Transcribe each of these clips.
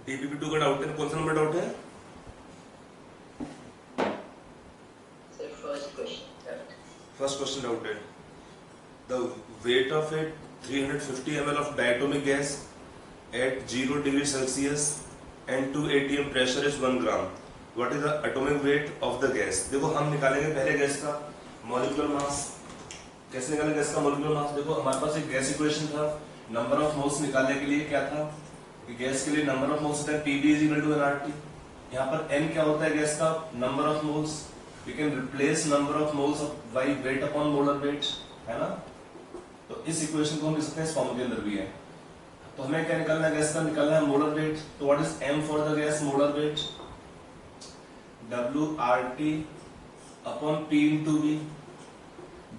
TPP2 का doubt है, कौन सा नंबर डाउट है? फर्स्ट क्वेश्चन डाउट है, the weight of A 350 ml of diatomic gas at 0 degree Celsius and 2 atm pressure is 1 gram. What is the atomic weight of the gas? देखो हम निकालेंगे पहले गैस का मॉलिक्यूलर मास। कैसे निकालेंगे gas का molecular mass? देखो हमारे पास एक गैस इक्वेशन था, नंबर ऑफ मोल्स निकालने के लिए क्या था कि गैस के लिए नंबर ऑफ मोल्स होता है Pv is equal to nRT। यहाँ पर n क्या होता है गैस का? Number of moles. We can replace number of moles by weight upon molar weight, है ना? तो इस इक्वेशन को हम लिख सकते हैं, इस फॉर्म के अंदर भी है। तो हमें क्या निकालना है गैस का? निकालना है मोलर वेट। तो what is m for the gas? Molar weight WRT upon P into V।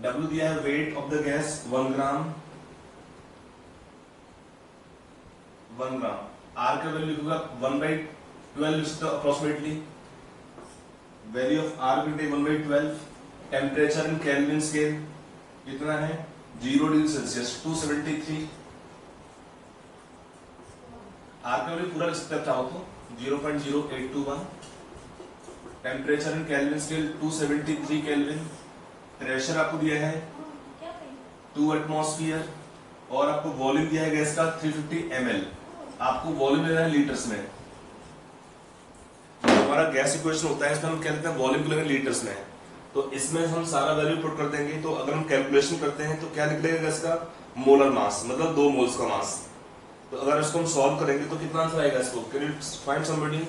W दिया है weight of the gas 1 gram, 1 gram. R का वैल्यू लिखूंगा 1/12 लिख सकते हो अप्रोक्सीमेटली। वैल्यू ऑफ R भी 1/12। टेम्परेचर इन केल्विन स्केल कितना है? 0 डिग्री सेल्सियस 273। R का वैल्यू पूरा लिख सकते हैं चाहो तो 0.0821। Temperature in kelvin scale 273 kelvin. Pressure आपको दिया है 2 एटमॉस्फेयर और आपको वॉल्यूम दिया है गैस का 350 ml। आपको वॉल्यूम लेना है लीटर्स में। हमारा गैस इक्वेशन होता है, इसमें हम क्या लेते हैं? वॉल्यूम को लेंगे लीटर्स में। तो इसमें हम सारा वैल्यू पुट कर देंगे। तो अगर हम कैलकुलेशन करते हैं तो क्या निकलेगा गैस का? मोलर मास, मतलब 2 मोल्स का मास। तो अगर इसको हम सॉल्व करेंगे तो कितना आंसर आएगा इसको? Can you find somebody?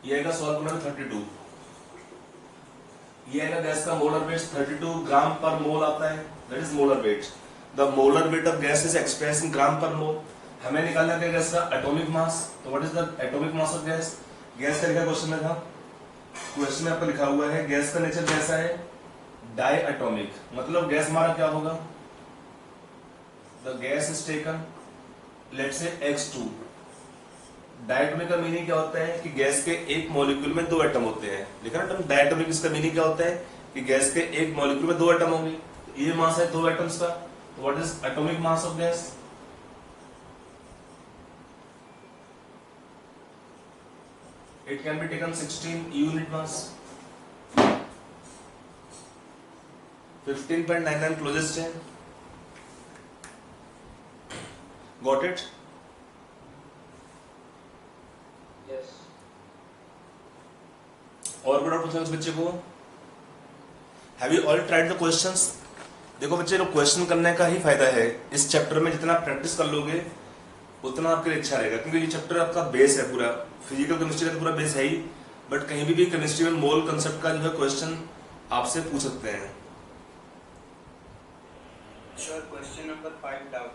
ये आएगा सॉल्व करना 32। ये आएगा गैस का मोलर वेट 32 ग्राम पर मोल आता है, that is molar weight. The molar weight of gas is expressed in gram per mole. हमें निकालना है गैस का एटॉमिक मास। तो what is the atomic mass of gas? Gas का लिखा क्वेश्चन में था, क्वेश्चन में आपको लिखा हुआ है गैस का नेचर कैसा है? Die atomic. मतलब गैस हमारा क्या होगा? The gas is taken let's say X2। Diatomic का मीनिंग क्या होता है कि गैस के एक मॉलिक्यूल में 2 एटम होते हैं। लिखा ना टर्म डायटोमिक, इसका मीनिंग क्या होता है कि गैस के एक मॉलिक्यूल में 2 एटम होंगे। तो ये मास है 2 एटम्स का। तो what is atomic mass of gas? It can be taken 16 unit mass. 15.99 closest है। Got it? और बड़ा पूछना इस बच्चे को, have you all tried the questions? देखो बच्चे, जो क्वेश्चन करने का ही फायदा है इस चैप्टर में। जितना प्रैक्टिस कर लोगे उतना आपके लिए अच्छा रहेगा, क्योंकि ये चैप्टर आपका बेस है पूरा। फिजिकल केमिस्ट्री का तो पूरा बेस है ही, बट कहीं भी केमिस्ट्री में मोल कंसेप्ट का जो है क्वेश्चन आपसे पूछ सकते हैं। Sir question number 5 doubt.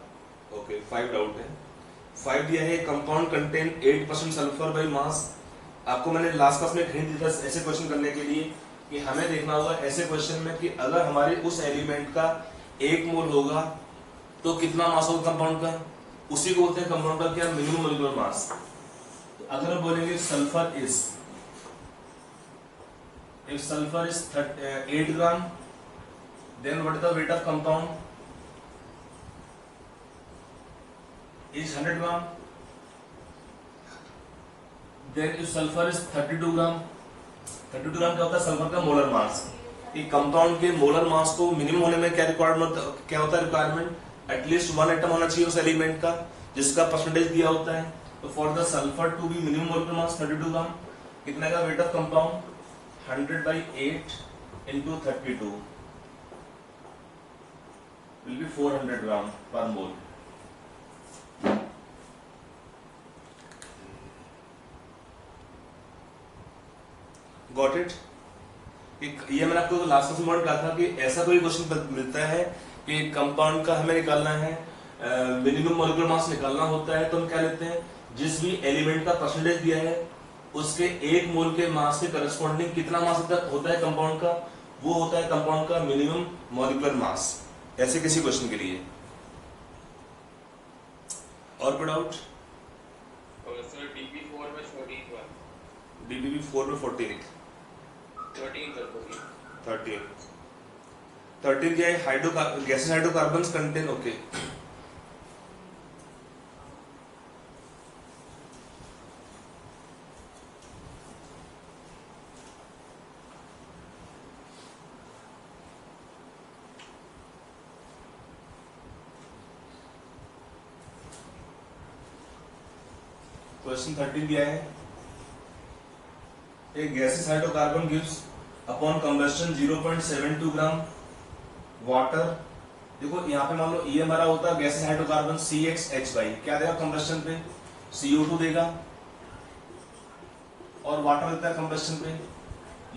Okay, 5 doubt है। 5 दिया है compound contain 8% sulphur by mass. आपको मैंने लास्ट क्लास में एक हिंट दिया था ऐसे क्वेश्चन करने के लिए कि हमें देखना होगा ऐसे क्वेश्चन में कि अगर हमारे उस एलिमेंट का 1 मोल होगा तो कितना मास होगा कंपाउंड का। उसी को बोलते हैं कंपाउंड का क्या? Minimum molecular mass. तो अगर हम बोलेंगे sulfur is, if sulfur is 8 gram, then what is the weight of compound? Is 100 gram. Then if sulfur is 32 gram, 32 gram क्या होता है? सल्फर का मोलर मास। एक कंपाउंड के मोलर मास को मिनिमम होने में क्या रिक्वायरमेंट, क्या होता है रिक्वायरमेंट? एटलीस्ट 1 एटम होना चाहिए उस एलिमेंट का जिसका परसेंटेज दिया होता है। तो for the sulfur to be minimum molar mass 32 gram, कितना का weight of compound? 100/8 into 32 will be 400 gram per mole. Got it? ये मैंने आपको लास्ट क्लास में कहा था कि ऐसा कोई क्वेश्चन मिलता है कि कंपाउंड का हमें निकालना है, मिनिमम मॉलिक्यूलर मास निकालना होता है, तो हम क्या लेते हैं? जिस भी एलिमेंट का परसेंटेज दिया है उसके 1 मोल के मास के करस्पॉन्डिंग कितना मास होता है कंपाउंड का, वो होता है कंपाउंड का मिनिमम मॉलिक्यूलर मास। ऐसे किसी क्वेश्चन के लिए। और कोई डाउट? सर dp4 में DBB 4 में 14, 13 कर दो। 13 क्या है? Gases hydrocarbons contain, okay. Question 13 दिया है, एक gases hydrocarbon gives upon combustion 0.72 gram water. देखो यहाँ पे मान लो ये हमारा होता है गैसेस हाइड्रोकार्बन CXH2, क्या देगा कंबस्टन पे? CO2 देगा, और वाटर देता है कंबस्टन पे।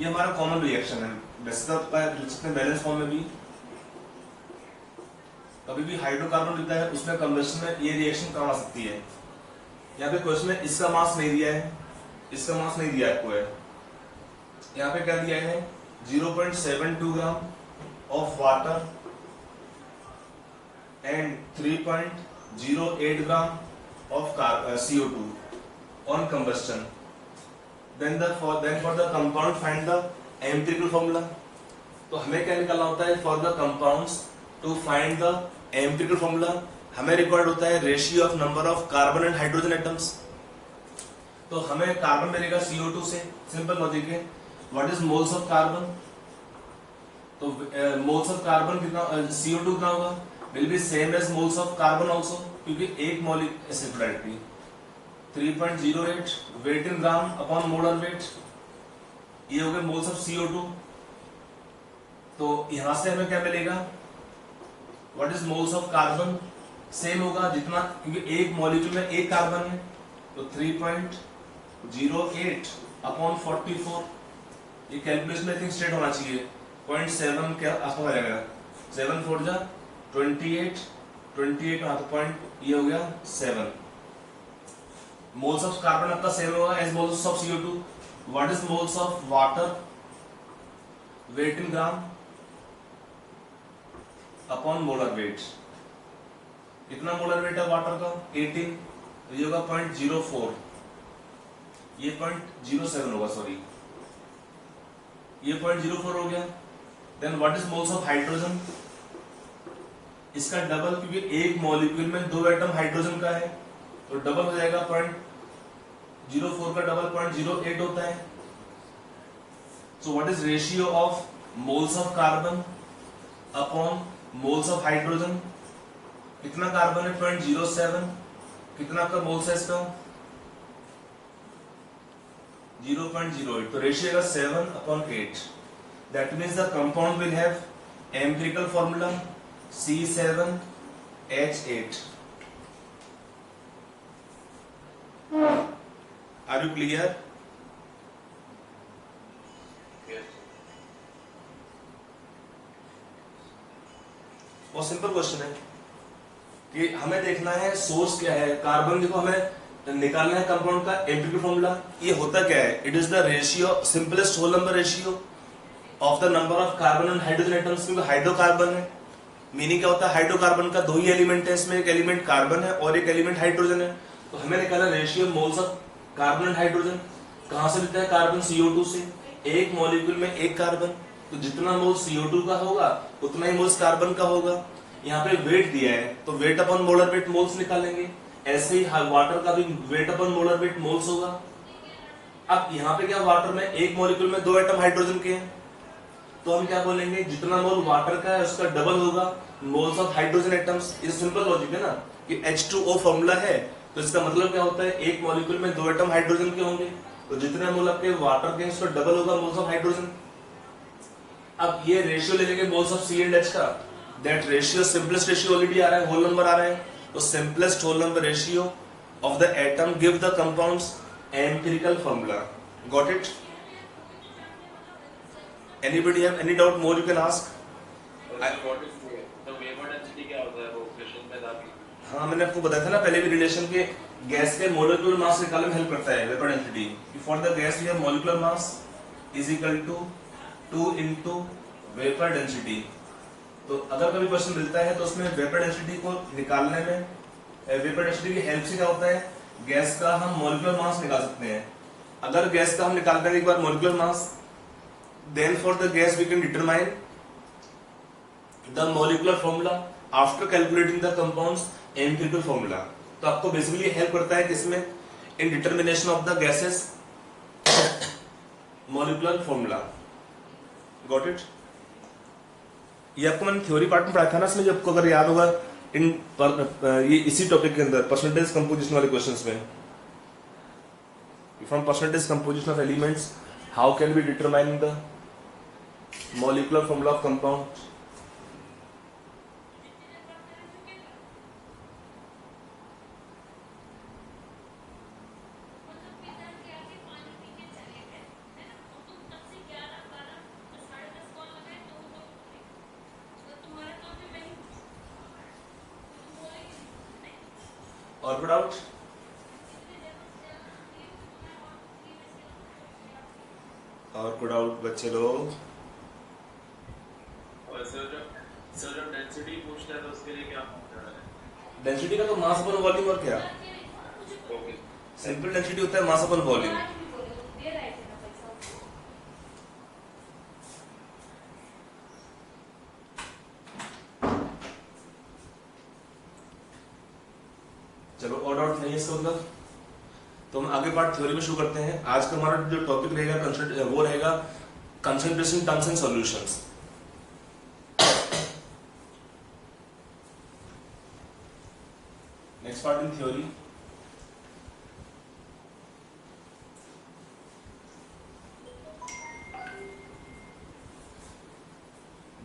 ये हमारा कॉमन रिएक्शन है, वैसे तो बैलेंस फॉर्म में भी कभी भी हाइड्रोकार्बन देता है, उसमें कंबस्टन में ये रिएक्शन काम आ सकती है। यहाँ पे क्वेश्चन में इसका मास नहीं दिया है, इसका मास नहीं दिया आपको है। यहाँ पे क्या दिया है? 0.72 gram of water and 3.08 gram of CO2 on combustion. Then for the compound find the empirical formula. तो हमें क्या निकालना होता है? For the compounds to find the empirical formula हमें रिक्वायर्ड होता है ratio of number of carbon and hydrogen atoms. तो हमें कार्बन मिलेगा CO2 से, सिंपल लॉजिक है। What is moles of carbon? तो मोल्स ऑफ कार्बन कितना, CO2 कितना होगा? Will be same as moles of carbon also, क्योंकि एक molecule acid directly 3.08 weight in gram upon molar weight, ये हो गए मोल्स ऑफ CO2। तो यहां से हमें क्या मिलेगा? What is moles of carbon? Same होगा जितना, क्योंकि एक मॉलिक्यूल में एक कार्बन है, तो 3.08 अपॉन 44। ये कैलकुलेशन में थिंक स्ट्रेट होना चाहिए, 0.7 के आसपास आ जाएगा। 7 4 जा 28, 28 तो पॉइंट ये हो गया 7। मोल्स ऑफ कार्बन आपका सेम होगा as moles of CO2। What is moles of water? Weight in gram upon molar weight. कितना मोलर वेट है वाटर का? 18, तो ये होगा 0.04, ये 0.07 होगा, सॉरी ये 0.04 हो गया। Then what is moles of hydrogen? इसका डबल, क्योंकि एक मॉलिक्यूल में 2 एटम हाइड्रोजन का है, तो डबल हो जाएगा। 0.04 का डबल 0.08 होता है। So what is ratio of moles of carbon upon moles of hydrogen? कितना कार्बन है? 0.07, कितना आपका मोल्स है इसका? 0.08, तो रेशियो है 7/8। That means the compound will have empirical formula C7H8। Are you clear? बहुत सिंपल क्वेश्चन है कि हमें देखना है सोर्स क्या है। कार्बन देखो हमें निकालना है कंपाउंड का एम्पिरिकल फॉर्मूला। ये होता क्या है? It is the ratio, simplest whole number ratio of the number of carbon and hydrogen atoms. क्योंकि हाइड्रोकार्बन है, मीनिंग क्या होता है? हाइड्रोकार्बन का 2 ही एलिमेंट है, इसमें एक एलिमेंट कार्बन है और एक एलिमेंट हाइड्रोजन है। तो हमें निकालना ratio moles of carbon and hydrogen. कहां से मिलता है कार्बन? CO2 से। एक मॉलिक्यूल में एक कार्बन, तो जितना मोल CO2 का होगा उतना ही मोल्स कार्बन का होगा। यहाँ पे वेट दिया है, तो wait upon molar wait moles निकालेंगे। ऐसे ही वाटर का भी wait upon molar wait moles होगा। अब यहाँ पे क्या, वाटर में एक मॉलिक्यूल में 2 एटम हाइड्रोजन के हैं, तो हम क्या बोलेंगे? जितना मोल वाटर का है उसका डबल होगा मोल्स ऑफ हाइड्रोजन एटम्स। ये सिंपल लॉजिक है ना कि H2O फॉर्मूला है, तो इसका मतलब क्या होता है? एक मॉलिक्यूल में 2 एटम हाइड्रोजन के होंगे, तो जितने मोल आपके वाटर के हैं उसका डबल होगा मोल्स ऑफ हाइड्रोजन। अब ये रेशियो ले लेंगे moles of C and H का। That ratio simplest ratio already आ रहा है, होल नंबर आ रहा है, तो simplest whole number ratio of the atom give the compound's empirical formula. Got it? Anybody have any doubt more? You can ask. हाँ, मैंने आपको बताया था ना पहले भी रिलेशन के, गैस के मोलिकुलर मास निकालने में हेल्प करता है vapour density. For the gas we have molecular mass is equal to 2 into vapour density. तो अगर कभी क्वेश्चन मिलता है तो उसमें वेपर डेंसिटी को निकालने में, वेपर डेंसिटी की हेल्प से क्या होता है? गैस का हम मोलिकुलर मास निकाल सकते हैं। अगर गैस का हम निकालते हैं एक बार molecular mass, then for the gas we can determine the molecular formula after calculating the compound's empirical formula. तो आपको बेसिकली हेल्प करता है किसमें, in determination of the gases molecular formula. Got it? ये आपको मैंने थ्योरी पार्ट में पढ़ाया था ना, इसमें जो आपको अगर याद होगा ये इसी टॉपिक के अंदर परसेंटेज कंपोजिशन वाले क्वेश्चंस में, from percentage composition of elements how can be determine the molecular formula of compound। और कोई डाउट? और कोई डाउट बच्चे लोग? और सर जब डेंसिटी पूछता है तो उसके लिए क्या फॉर्मूला है? डेंसिटी का तो मास अपन वॉल्यूम, और क्या ओके, सिंपल डेंसिटी होता है मास अपन वॉल्यूम। चलो और डाउट नहीं है इसका मतलब? तो हम आगे पार्ट थ्योरी में शुरू करते हैं। आज का हमारा जो टॉपिक रहेगा वो रहेगा concentration terms and solutions. Next part in theory.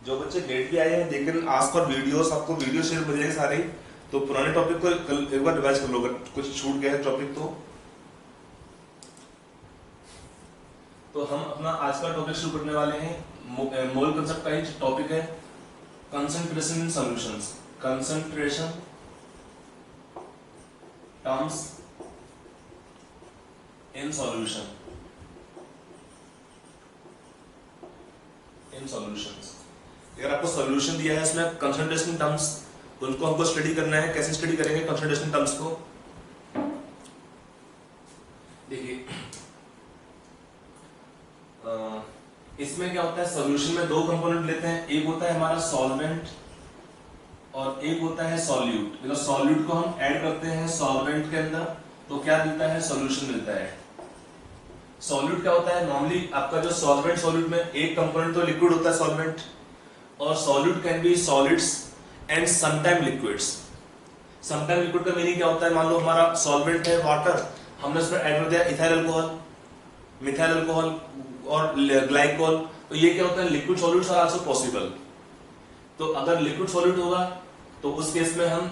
जो बच्चे लेट भी आए हैं, लेकिन आज पर वीडियोस, आपको वीडियो शेयर मिल जाएंगे सारे, तो पुराने टॉपिक को कल एक बार रिवाइज कर लो अगर कुछ छूट गया है टॉपिक तो हम अपना आज का टॉपिक शुरू करने वाले हैं। मोल कंसेप्ट का ही टॉपिक है concentration in solutions. Concentration terms in solution, in solutions. अगर आपको सॉल्यूशन दिया है इसमें कंसंट्रेशन टर्म्स, तो उनको हमको स्टडी करना है। कैसे स्टडी करेंगे कंसंट्रेशन टर्म्स को? देखिए इसमें क्या होता है, सॉल्यूशन में दो कंपोनेंट लेते हैं, एक होता है हमारा सॉल्वेंट और एक होता है सॉल्यूट। मतलब सॉल्यूट को हम ऐड करते हैं सॉल्वेंट के अंदर तो क्या मिलता है, सॉल्यूशन मिलता है। सॉल्यूट क्या होता है, नॉर्मली आपका जो सॉल्वेंट, सॉल्यूट में एक कंपोनेंट तो लिक्विड होता है सॉल्वेंट, और solute can be solids and sometime liquids. Sometime liquid का मीनिंग क्या होता है, मान लो हमारा सॉल्वेंट है वाटर, हमने उसमें ऐड कर दिया इथाइल अल्कोहल, मिथाइल अल्कोहल और ग्लाइकोल, तो ये क्या होता है, liquid solutes are also possible. तो अगर लिक्विड सॉल्यूट होगा तो उस केस में हम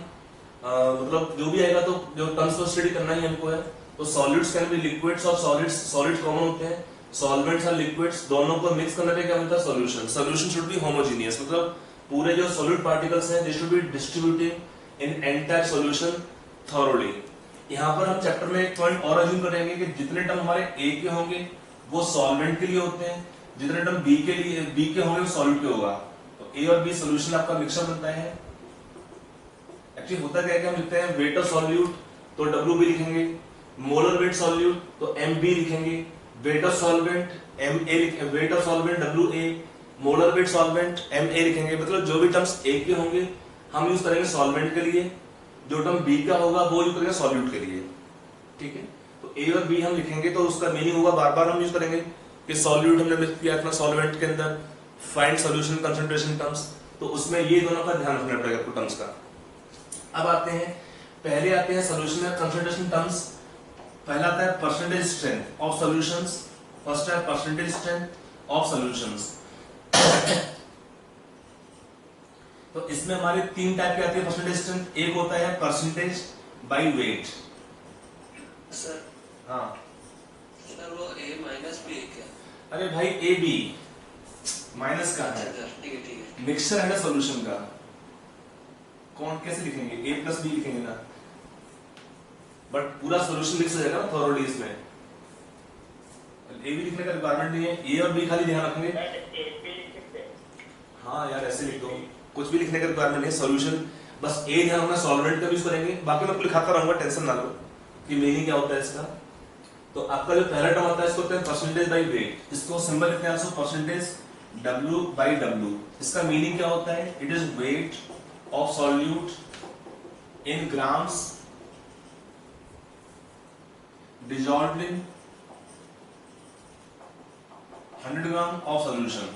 मतलब जो भी आएगा, तो जो टर्म्स को स्टडी करना ही हमको है। तो सॉल्यूट्स कैन बी लिक्विड्स और सॉलिड्स कॉमन होते हैं, सॉल्वेंट्स और लिक्विड्स दोनों को मिक्स करने पे क्या मिलता है, solution. Solution should be homogeneous, मतलब पूरे जो सॉलिड पार्टिकल्स हैं they should be distributed in entire solution thoroughly. यहाँ पर हम चैप्टर में एक पॉइंट और अज्यूम करेंगे कि जितने टर्म हमारे ए के होंगे वो सॉल्वेंट के लिए होते हैं, जितने टर्म बी के होंगे वो सॉल्यूट के होगा। तो ए और बी सॉल्यूशन आपका मिक्सचर बनता है। एक्चुअली होता क्या है कि हम लिखते हैं वेट ऑफ सॉल्यूट तो WB लिखेंगे, मोलर वेट सॉल्यूट तो MB लिखेंगे, wait of solvent MA, wait of solvent WA, molar weight solvent MA लिखेंगे। मतलब जो भी टर्म्स ए के होंगे हम यूज करेंगे सॉल्वेंट के लिए, जो टर्म बी का होगा वो यूज करेंगे सॉल्यूट के लिए। ठीक है, तो ए और बी हम लिखेंगे तो उसका मीनिंग होगा, बार बार हम यूज करेंगे कि सॉल्यूट हमने लिख किया अपना सॉल्वेंट के अंदर, फाइंड सॉल्यूशन कंसंट्रेशन टर्म्स, तो उसमें ये दोनों का ध्यान रखना पड़ेगा आपको टर्म्स का। अब आते हैं, पहले आते हैं सॉल्यूशन में कंसंट्रेशन टर्म्स। पहला आता है percentage strength of solutions. First है परसेंटेज स्ट्रेंथ ऑफ सॉल्यूशंस। तो इसमें हमारे तीन टाइप के आते हैं परसेंटेज स्ट्रेंथ। एक होता है परसेंटेज बाय वेट। सर हाँ सर वो A माइनस B है क्या? अरे भाई ए बी माइनस का है, ठीक है मिक्सचर है ना सॉल्यूशन का, कौन कैसे लिखेंगे, A प्लस बी लिखेंगे ना, बट पूरा सॉल्यूशन मिक्स हो जाएगा ना थॉरोली। इसमें ए बी लिखने का रिक्वायरमेंट नहीं है, ए और बी खाली ध्यान रखेंगे। हाँ यार ऐसे लिख दो, कुछ भी लिखने का रिक्वायरमेंट नहीं है, सॉल्यूशन बस ए ध्यान रखना, सॉल्वेंट का यूज करेंगे, बाकी मैं लिखाता रहूंगा, टेंशन ना लो कि मीनिंग क्या होता है इसका। तो आपका जो पहला टर्म आता है इसको कहते हैं परसेंटेज बाई वेट, इसको सिंबल लिखते हैं परसेंटेज W बाई W। इसका मीनिंग क्या होता है? It is wait of solute in grams dissolved in 100 gram of solution.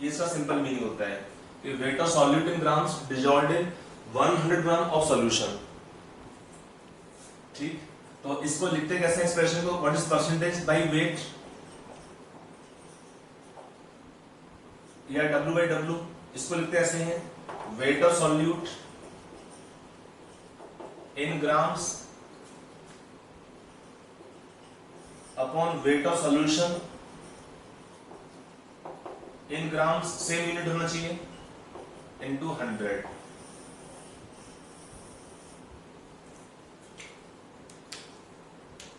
ये इसका सिंपल मीनिंग होता है कि wait of solute in grams dissolved in 100 gram of solution. ठीक, तो इसको लिखते कैसे एक्सप्रेशन को? What is percentage by wait या W बाई W। इसको लिखते ऐसे हैं, weight of solute in grams upon weight of solution in grams, same unit होना चाहिए, इनटू 100।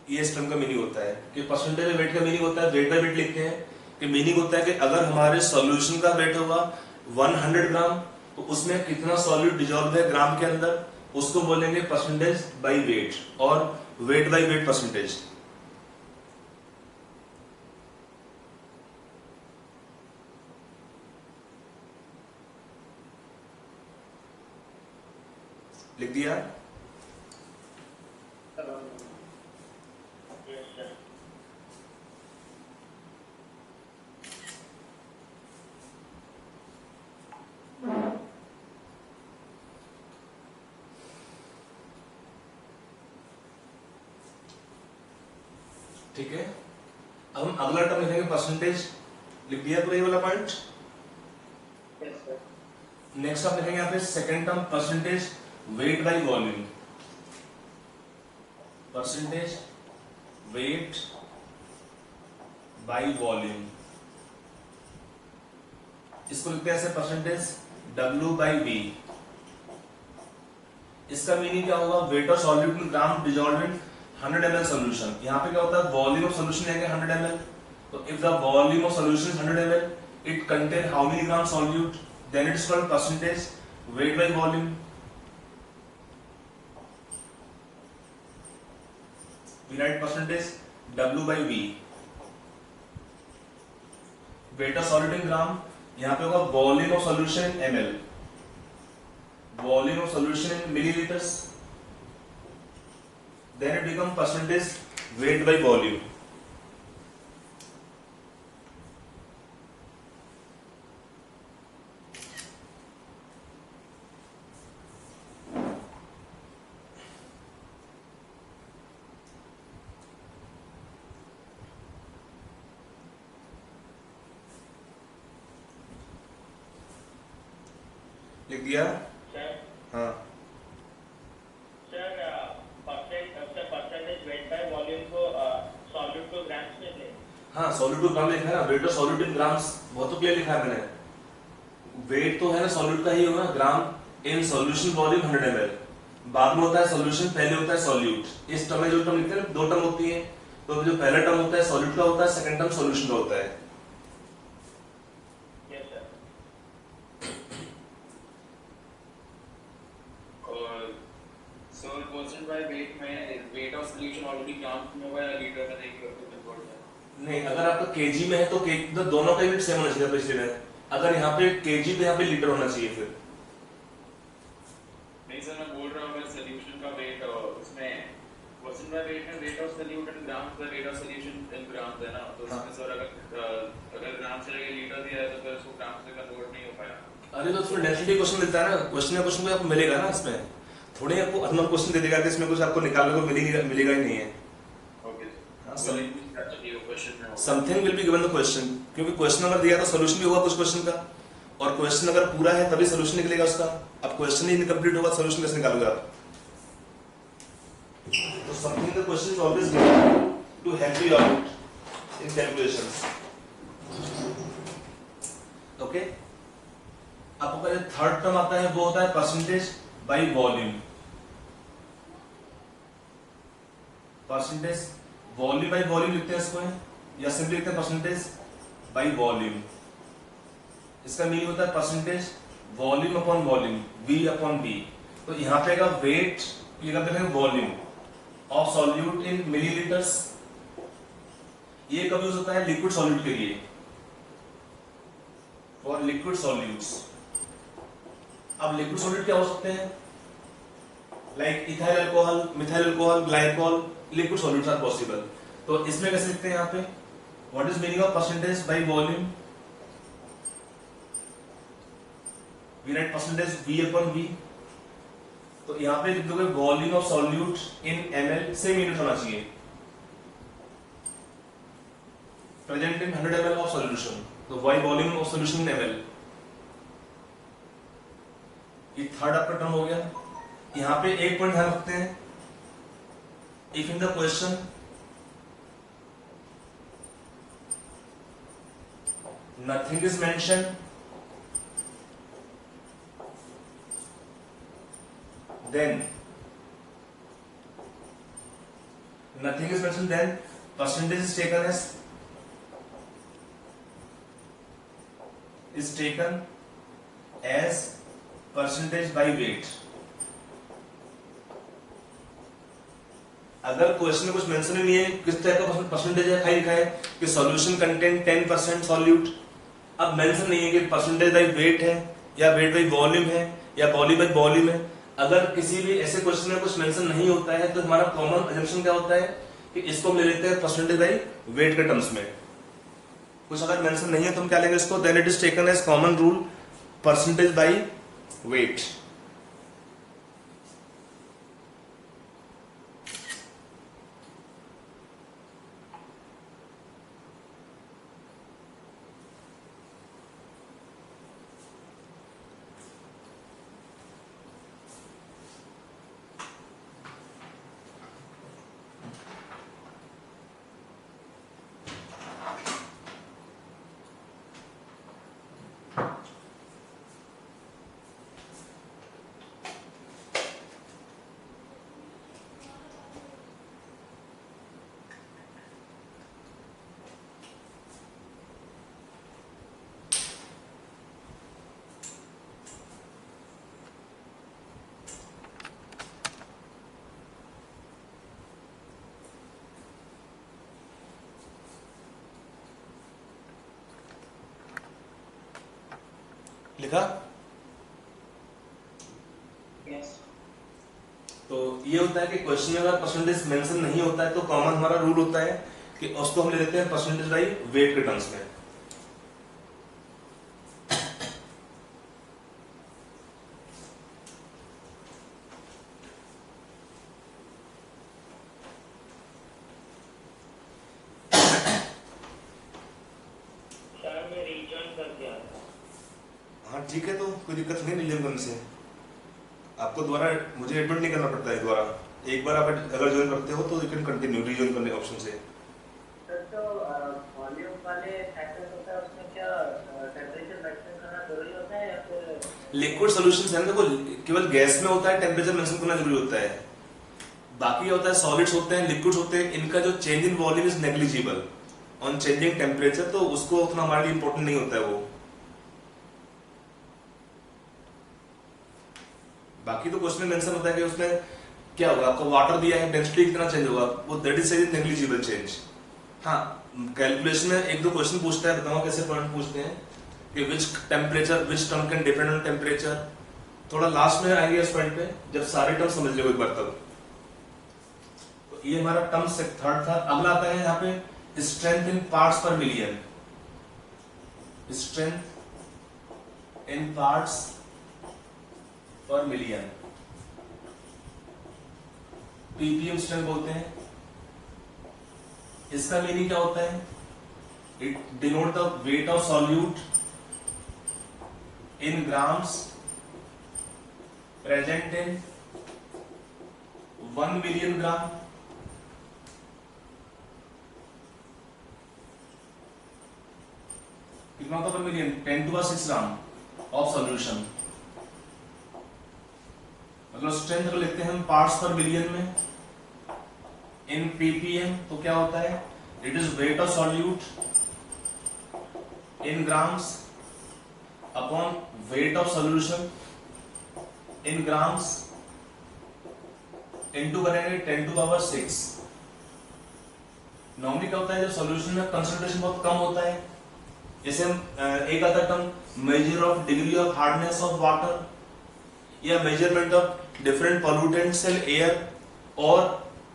ये इस टर्म का मीनिंग होता है कि परसेंटेज वेट का मीनिंग होता है, वेट बाय वेट लिखते हैं कि मीनिंग होता है कि अगर हमारे सॉल्यूशन का वेट होगा 100 ग्राम तो उसमें कितना सॉल्यूट डिजॉल्व है ग्राम के अंदर, उसको बोलेंगे परसेंटेज बाय वेट, और वेट बाय वेट परसेंटेज। लिख दिया? ठीक है, अब हम अगला टर्म लिखेंगे परसेंटेज। लिख दिया पूरा ये वाला पॉइंट? नेक्स्ट आप लिखेंगे यहाँ पे second term percentage weight by volume. Percentage weight by volume, इसको लिखते हैं ऐसे परसेंटेज W बाई V। इसका मीनिंग क्या होगा? Weight of solute in gram dissolved in 100 ml solution. यहाँ पे क्या होता है? वॉल्यूम ऑफ सॉल्यूशन लेंगे 100 ml, तो if the volume of solution is 100 ml, it contain how many gram solute, then it is called percentage weight by volume. We write percentage W by V। Weight of solute in gram, यहाँ पे होगा volume of solution in ml, volume of solution in millilitres, then it become percentage weight by volume। लिख दिया? हाँ, हाँ solute को ग्राम लिखा है ना, wait of solute in grams, बहुत तो क्लियर लिखा है मैंने। वेट तो है ना सॉल्यूट का ही होगा, ग्राम इन सॉल्यूशन वॉल्यूम 100 ml, बाद में होता है सॉल्यूशन, पहले होता है सॉल्यूट। इस टर्म में जो टर्म लिखते हैं दो टर्म होती है, तो जो पहला टर्म होता है सॉल्यूट का होता है, सेकंड टर्म सॉल्यूशन का होता है। नहीं, अगर आपका केजी में है तो दोनों का यूनिट सेम होना चाहिए पिछले में। अगर यहाँ पे केजी तो यहाँ पे लीटर होना चाहिए फिर। नहीं सर, मैं बोल रहा हूँ अगर सॉल्यूशन का वेट उसमें परसेंट बाय वेट में weight of solute in grams का weight of solution in grams है ना, तो उसमें सर अगर ग्राम से लेके लीटर दिया है तो फिर उसको ग्राम से कन्वर्ट नहीं हो पाया। अरे तो उसमें डेंसिटी क्वेश्चन मिलता है ना, क्वेश्चन में आपको मिलेगा ना, इसमें थोड़े आपको अननोन क्वेश्चन दे देगा कि इसमें कुछ आपको निकालने को मिलेगा ही नहीं है। Something will be given the question, क्योंकि क्वेश्चन अगर दिया तो सोल्यूशन भी होगा कुछ क्वेश्चन का, और क्वेश्चन अगर पूरा है तभी सोल्यूशन निकलेगा उसका। अब क्वेश्चन ही इनकम्प्लीट होगा, सोल्यूशन कैसे निकालोगे आप? तो something the question is always given to help you out in calculations. Okay, आपका जो थर्ड टर्म आता है वो होता है percentage by volume. Percentage volume by volume लिखते हैं इसको, या सिंपली लिखते हैं परसेंटेज बाय वॉल्यूम। इसका मीनिंग होता है percentage volume upon volume, V upon V। तो यहाँ पे आएगा वेट, ये कर देंगे volume, of solute in millilitres. ये कब यूज होता है? लिक्विड सॉल्यूट के लिए, फॉर लिक्विड सॉल्यूट्स। अब लिक्विड सॉल्यूट क्या हो सकते हैं? Like ethyl alcohol, methyl alcohol, glycol, liquid solutes are possible. तो इसमें कैसे लिखते हैं यहाँ पे? What is meaning of percentage by volume? We write percentage V upon V। तो यहाँ पे लिख दोगे volume of solute in ml, same unit होना चाहिए, present in 100 ml of solution. तो by volume of solution in ml। ये third आपका टर्म हो गया। यहाँ पे एक पॉइंट ध्यान रखते हैं, if in the question nothing is mentioned, then nothing is mentioned, then percentage is taken as percentage by weight। अगर क्वेश्चन में कुछ मेंशन ही नहीं है किस टाइप का परसेंटेज है, खाली लिखा है कि सॉल्यूशन कंटेन 10% सॉल्यूट। अब मेंशन नहीं है कि परसेंटेज बाय वेट है या वेट बाय वॉल्यूम है या वॉल्यूम बाय वॉल्यूम है। अगर किसी भी ऐसे क्वेश्चन में कुछ मेंशन नहीं होता है तो हमारा कॉमन अजम्पशन क्या होता है कि इसको हम ले लेते हैं परसेंटेज बाय वेट के टर्म्स में। कुछ अगर मेंशन नहीं है तो हम क्या लेंगे इसको? Then it is taken as common rule percentage by weight. लिखा? yes। तो ये होता है कि क्वेश्चन में अगर परसेंटेज मेंशन नहीं होता है तो कॉमन हमारा रूल होता है कि उसको हम ले लेते हैं परसेंटेज बाय वेट के टर्म्स में। हाँ ठीक है, तो कोई दिक्कत नहीं रिज्यूम करने से। आपको दोबारा मुझे एडमिट नहीं करना पड़ता है दोबारा। एक बार आप अगर ज्वाइन करते हो तो यू कैन कंटिन्यू रिज्यूम करने ऑप्शन से। सर तो वॉल्यूम वाले फैक्टर्स होता है उसमें क्या टेंपरेचर मेंशन करना जरूरी होता है या फिर लिक्विड सॉल्यूशंस है ना, देखो केवल गैस में होता है टेंपरेचर मेंशन करना जरूरी होता है। बाकी होता है सॉलिड्स होते हैं, लिक्विड्स होते हैं, इनका जो change in volume is negligible on changing temperature, तो उसको उतना हमारे लिए इंपॉर्टेंट नहीं होता है वो। बाकी तो क्वेश्चन में मेंशन होता है कि उसमें क्या होगा, आपको वाटर दिया है, डेंसिटी कितना चेंज होगा, वो दैट इज नेग्लिजिबल चेंज। हाँ, कैलकुलेशन में एक दो क्वेश्चन पूछता है, बताओ कैसे पॉइंट पूछते हैं कि which temperature which term can depend on temperature. थोड़ा लास्ट में आएंगे इस पॉइंट पे जब सारे टर्म समझ लो एक बार तब। तो ये हमारा टर्म से थर्ड था। अगला आता है यहाँ पे strength in parts per million. Strength in parts per million, PPM strength बोलते हैं। इसका मीनिंग क्या होता है? It denote the weight of solute in grams present in 1 million gram. कितना होता है per million? 10⁻⁶ gram of solution. मतलब स्ट्रेंथ अगर लेते हैं हम पार्ट्स पर मिलियन में इन पीपीएम, तो क्या होता है? It is wait of solute in grams upon weight of solution in grams into करेंगे 10 टू पावर 6। नॉर्मली क्या होता है जब सॉल्यूशन में कंसंट्रेशन बहुत कम होता है, जैसे हम एक आता term measure of degree of hardness of water या measurement of different pollutants in air और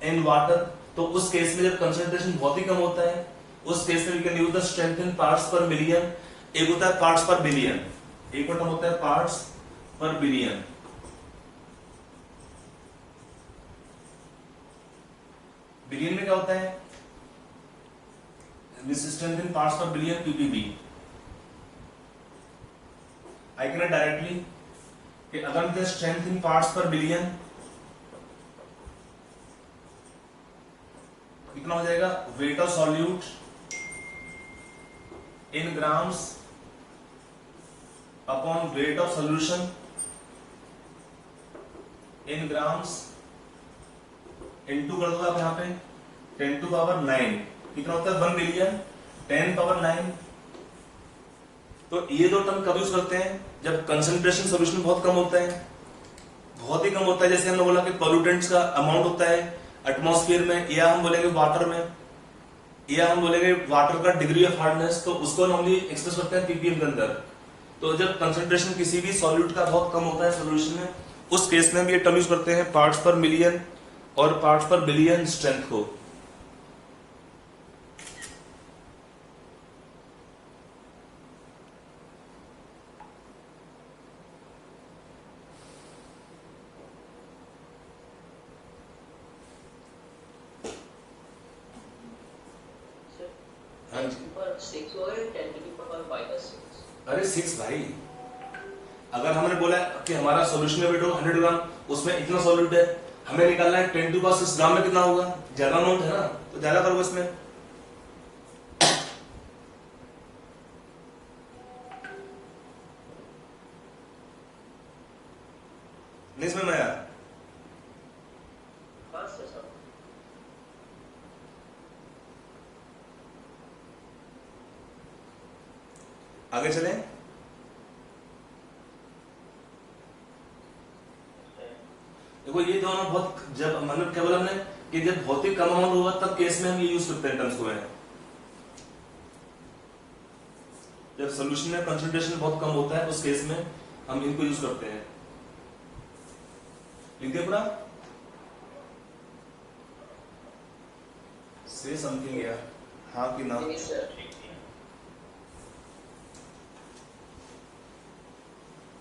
इन वाटर, तो उस केस में जब कंसंट्रेशन बहुत ही कम होता है उस केस में we can use the strength in parts per million. एक होता है पार्ट्स पर बिलियन, एक टर्म होता है पार्ट्स पर बिलियन। बिलियन में क्या होता है, स्ट्रेंथ इन पार्ट्स पर billion PPB. I can directly कि अगर द स्ट्रेंथ इन पार्ट्स पर बिलियन कितना हो जाएगा, wait of solute in grams upon weight of solution in grams into कर दो आप यहां पे 10 टू पावर 9, कितना होता है 1 बिलियन 10 पावर 9। तो ये दो टर्म कब यूज करते हैं, जब कंसंट्रेशन सॉल्यूशन में बहुत कम होता है, बहुत ही कम होता है। जैसे हमने बोला कि पॉल्यूटेंट्स का अमाउंट होता है एटमॉस्फेयर में, या हम बोलेंगे वाटर में, या हम बोलेंगे वाटर का डिग्री ऑफ हार्डनेस, तो उसको नॉर्मली एक्सप्रेस करते हैं पीपीएम के अंदर। तो जब कंसंट्रेशन किसी भी सॉल्यूट का बहुत कम होता है सॉल्यूशन में, उस केस में भी ये टर्म यूज करते हैं पार्ट्स पर मिलियन और पार्ट्स पर बिलियन स्ट्रेंथ को। हाँ जी। अरे 6 भाई, अगर हमने बोला कि हमारा सॉल्यूशन में वेट होगा 100 ग्राम, उसमें इतना सॉल्यूट है, हमें निकालना है 10 टू पावर 6 ग्राम में कितना होगा, ज्यादा अमाउंट है ना, तो ज्यादा करोगे इसमें। नहीं समझ में आया? आगे चलें। देखो ये दोनों बहुत, जब मतलब क्या बोला हमने कि जब बहुत ही कम अमाउंट होगा तब केस में हम ये यूज करते हैं टर्म्स को। जब सॉल्यूशन में कंसंट्रेशन बहुत कम होता है उस केस में हम इनको यूज करते हैं। लिख दिया पूरा? से समथिंग यार, हाँ कि ना?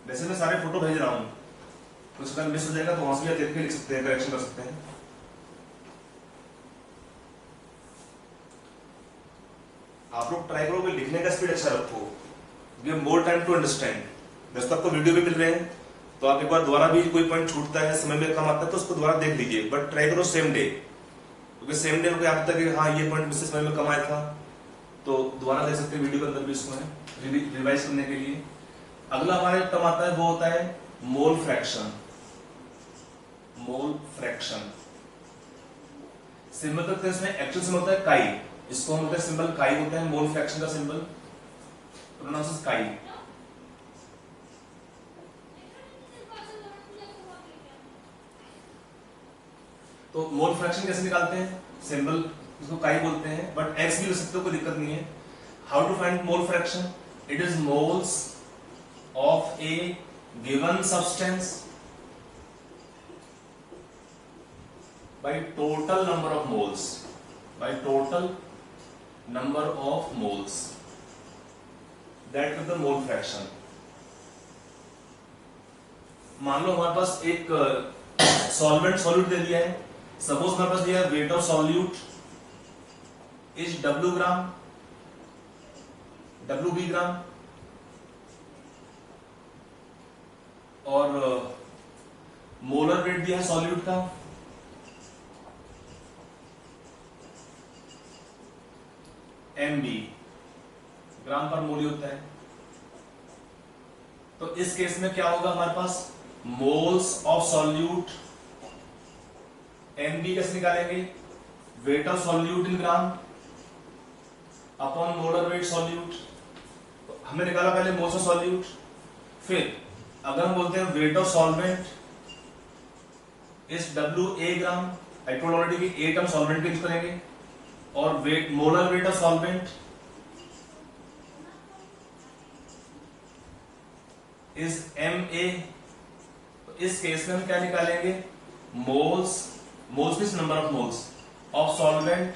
वैसे मैं सारे फोटो भेज रहा हूं, तो उसका मिस हो जाएगा तो वहां से देख के लिख सकते हैं, करेक्शन कर सकते हैं। आप लोग ट्राई करो कि लिखने का स्पीड अच्छा रखो, give more time to understand. जैसे तो आपको वीडियो भी मिल रहे हैं, तो आप एक बार दोबारा भी कोई पॉइंट छूटता है, समय में कम आता है, तो उसको दोबारा देख लीजिए, बट ट्राई करो सेम डे, क्योंकि सेम डे को आप तक हाँ ये पॉइंट मुझसे समय में कम आया था, तो दोबारा देख सकते हैं वीडियो के अंदर भी इसको है रिवाइज करने के लिए। अगला हमारे टर्म आता है वो होता है mole fraction. Mole fraction symbol करते हैं, इसमें एक्चुअल सिंबल होता है काई, इसको हम बोलते हैं सिंबल काई होता है। मोल फ्रैक्शन का सिंबल प्रोनाउंस इज काई। तो मोल फ्रैक्शन कैसे निकालते हैं, सिंबल इसको काई बोलते हैं, बट एक्स भी लिख सकते हो, कोई दिक्कत नहीं है। How to find mole fraction, it is moles of a given substance by total number of moles, by total number of moles, that is the mole fraction। मान लो हमारे पास एक सॉल्वेंट सॉल्यूट दे दिया है, सपोज हमारे पास दिया है weight of solute is W gram, WB ग्राम, और molar weight दिया है सॉल्यूट का MB, ग्राम पर मोल होता है। तो इस केस में क्या होगा हमारे पास, मोल्स ऑफ सॉल्यूट MB कैसे निकालेंगे, wait of solute in gram upon molar weight solute. हमने निकाला पहले मोल्स ऑफ सॉल्यूट, फिर अगर हम बोलते हैं weight of solvent is WA gram, I told already कि A टर्म सॉल्वेंट के यूज करेंगे, और weight, molar weight of solvent is MA। तो इस केस में हम क्या निकालेंगे, moles, moles means number of moles of solvent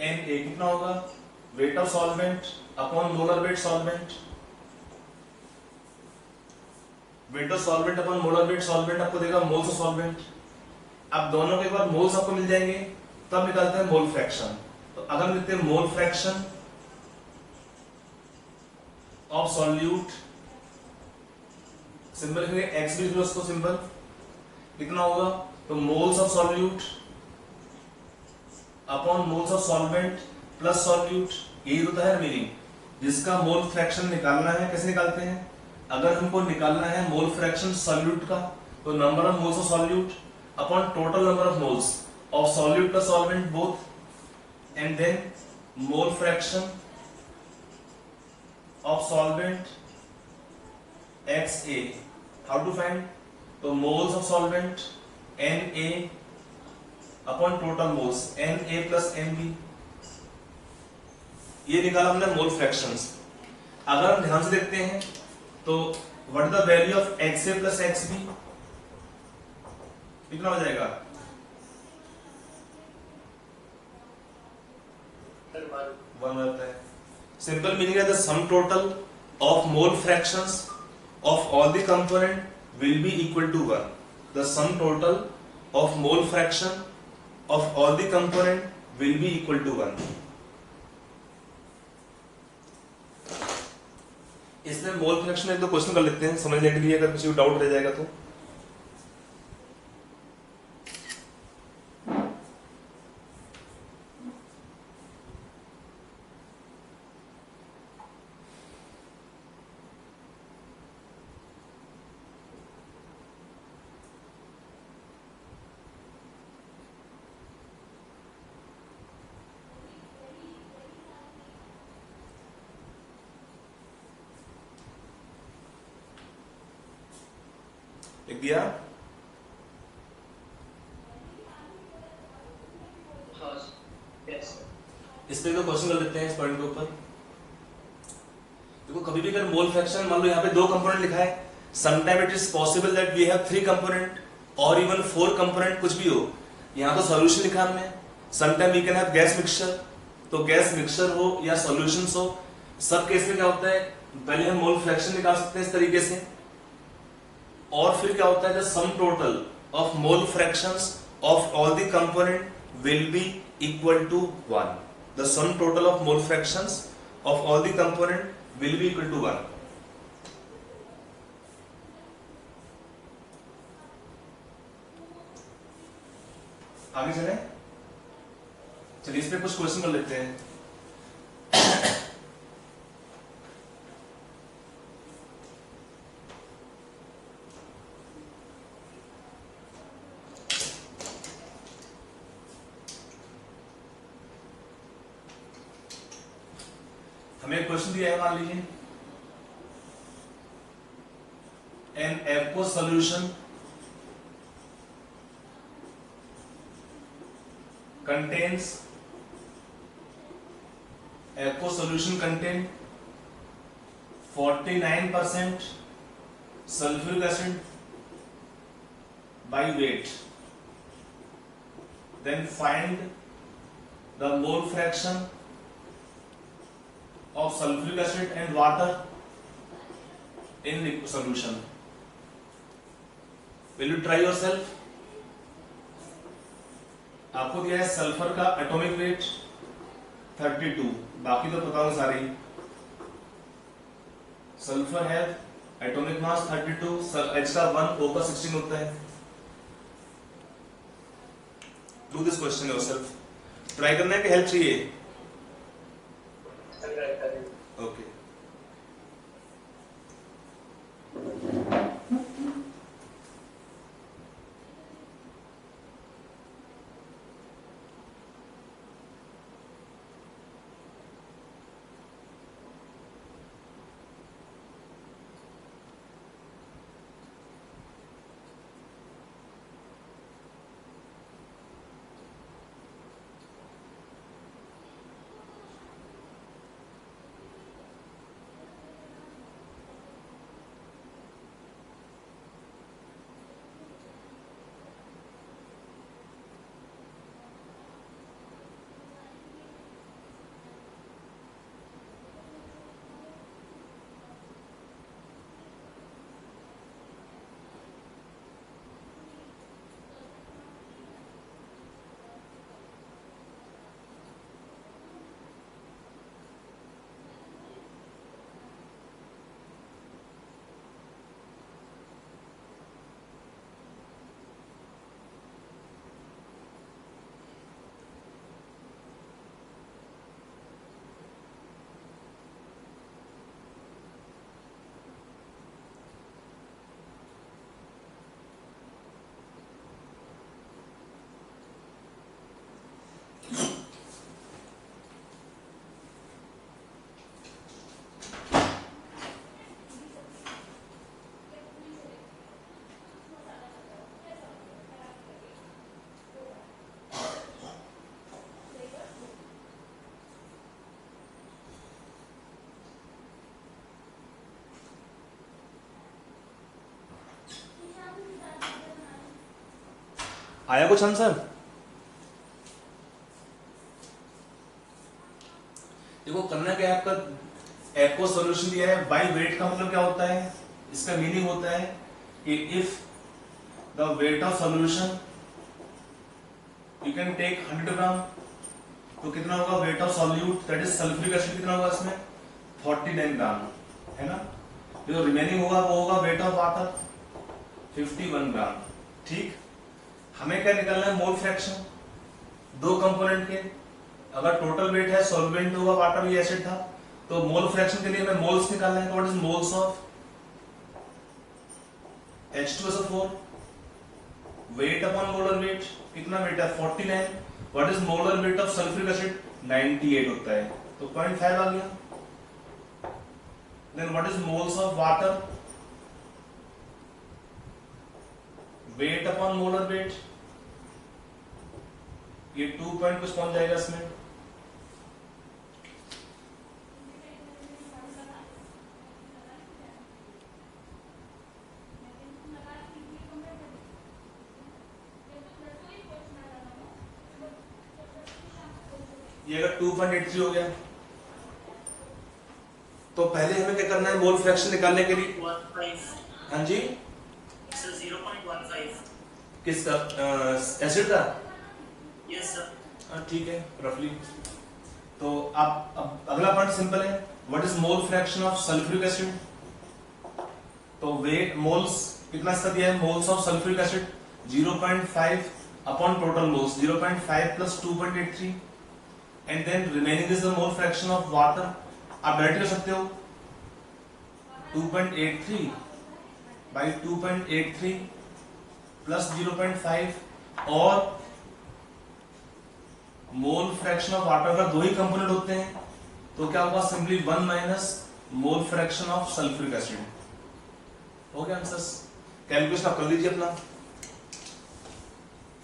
NA कितना होगा, weight of solvent upon molar weight solvent, weight of solvent upon molar weight solvent आपको देगा मोल्स ऑफ सॉल्वेंट। अब दोनों के बाद मोल्स आपको मिल जाएंगे, तब निकालते हैं मोल फ्रैक्शन। तो अगर हम लिखते हैं मोल फ्रैक्शन ऑफ सॉल्यूट, सिंबल लिखेंगे एक्स भी उसको सिंबल, कितना होगा, तो moles of solute upon moles of solvent plus solute, यही होता है मीनिंग। जिसका मोल फ्रैक्शन निकालना है, कैसे निकालते हैं, अगर हमको निकालना है मोल फ्रैक्शन सॉल्यूट का, तो number of moles of solute upon total number of moles of solute plus solvent both, and then mole fraction of solvent XA। How to find, तो moles of solvent NA upon total moles NA plus MB, ये निकाला हमने मोल fractions. अगर हम ध्यान से देखते हैं तो what is the value of XA plus XB, कितना हो जाएगा, वन होता है। सिंपल मीनिंग है the sum total of mole fractions of all the component will be equal to 1। The sum total of mole fraction of all the component will be equal to 1। इसमें mole fraction एक दो question कर लेते हैं समझने के लिए, अगर किसी को डाउट रह जाएगा तो। लिख दिया, इस पे तो क्वेश्चन कर लेते हैं इस पॉइंट के ऊपर। देखो कभी भी अगर मोल फ्रैक्शन, मान लो यहाँ पे दो कंपोनेंट लिखा है, sometime it is possible that we have 3 component और इवन 4 कंपोनेंट, कुछ भी हो। यहाँ तो सॉल्यूशन लिखा हमने, sometime we can have gas mixture, तो गैस मिक्सचर हो या सॉल्यूशंस हो, सब केस में क्या होता है, पहले हम मोल फ्रैक्शन निकाल सकते हैं इस तरीके से, और फिर क्या होता है, the sum total of mole fractions of all the component will be equal to 1। The sum total of mole fractions of all the component will be equal to 1। आगे चले, चलिए इस पे कुछ क्वेश्चन कर लेते हैं। हमें एक क्वेश्चन दिया है, मान लीजिए an aqueous solution contains, aqueous solution contain 49% sulfuric acid by weight, then find the mole fraction of sulfuric acid and water in liquid solution. Will you try yourself? आपको दिया है सल्फर का एटॉमिक वेट 32, बाकी तो पता हो सारी। Sulphur है एटॉमिक मास 32, H का 1, O का 16 होता है। Do this question yourself, try करना है कि हेल्प चाहिए? ओके आया कुछ आंसर? देखो करना क्या है आपका, एक्वा सॉल्यूशन दिया है, बाई वेट का मतलब क्या होता है, इसका मीनिंग होता है कि if the weight of solution you can take 100 gram, तो कितना होगा weight of solute that is sulfuric acid, कितना होगा इसमें 49 ग्राम, है ना। जो रिमेनिंग होगा वो होगा वेट ऑफ वाटर 51 ग्राम। ठीक, हमें क्या निकालना है, मोल फ्रैक्शन दो कंपोनेंट के। अगर टोटल वेट है सॉल्वेंट होगा वाटर या एसिड था, तो मोल फ्रैक्शन के लिए हमें मोल्स निकालना है। What is moles of H2SO4, weight upon molar weight, कितना वेट है 49। What is molar weight of sulphuric acid 98 होता है, तो 0.5 आ गया। Then what is moles of water, weight upon molar weight, ये 2 पॉइंट कुछ पहुंच जाएगा इसमें। ये अगर 2.83 हो गया, तो पहले हमें क्या करना है, मोल फ्रैक्शन निकालने के लिए 15 हाँ जी सर 0.15 किसका, एसिड का, यस सर। ठीक है रफली। तो अब अगला पॉइंट सिंपल है, what is mole fraction of sulphuric acid, तो वेट मोल्स कितना इसका दिया है, moles of sulphuric acid 0.5 upon total moles 0.5 plus 2.83 and then remaining is the mole fraction of water. आप डायरेक्ट कर सकते हो 2.83 बाई 2.83 प्लस 0.5, और मोल फ्रैक्शन ऑफ वाटर का दो ही कंपोनेंट होते हैं, तो क्या होगा simply 1 minus mole fraction of sulphuric acid. हो गया आंसर्स। कैलकुलेशन आप कर लीजिए अपना,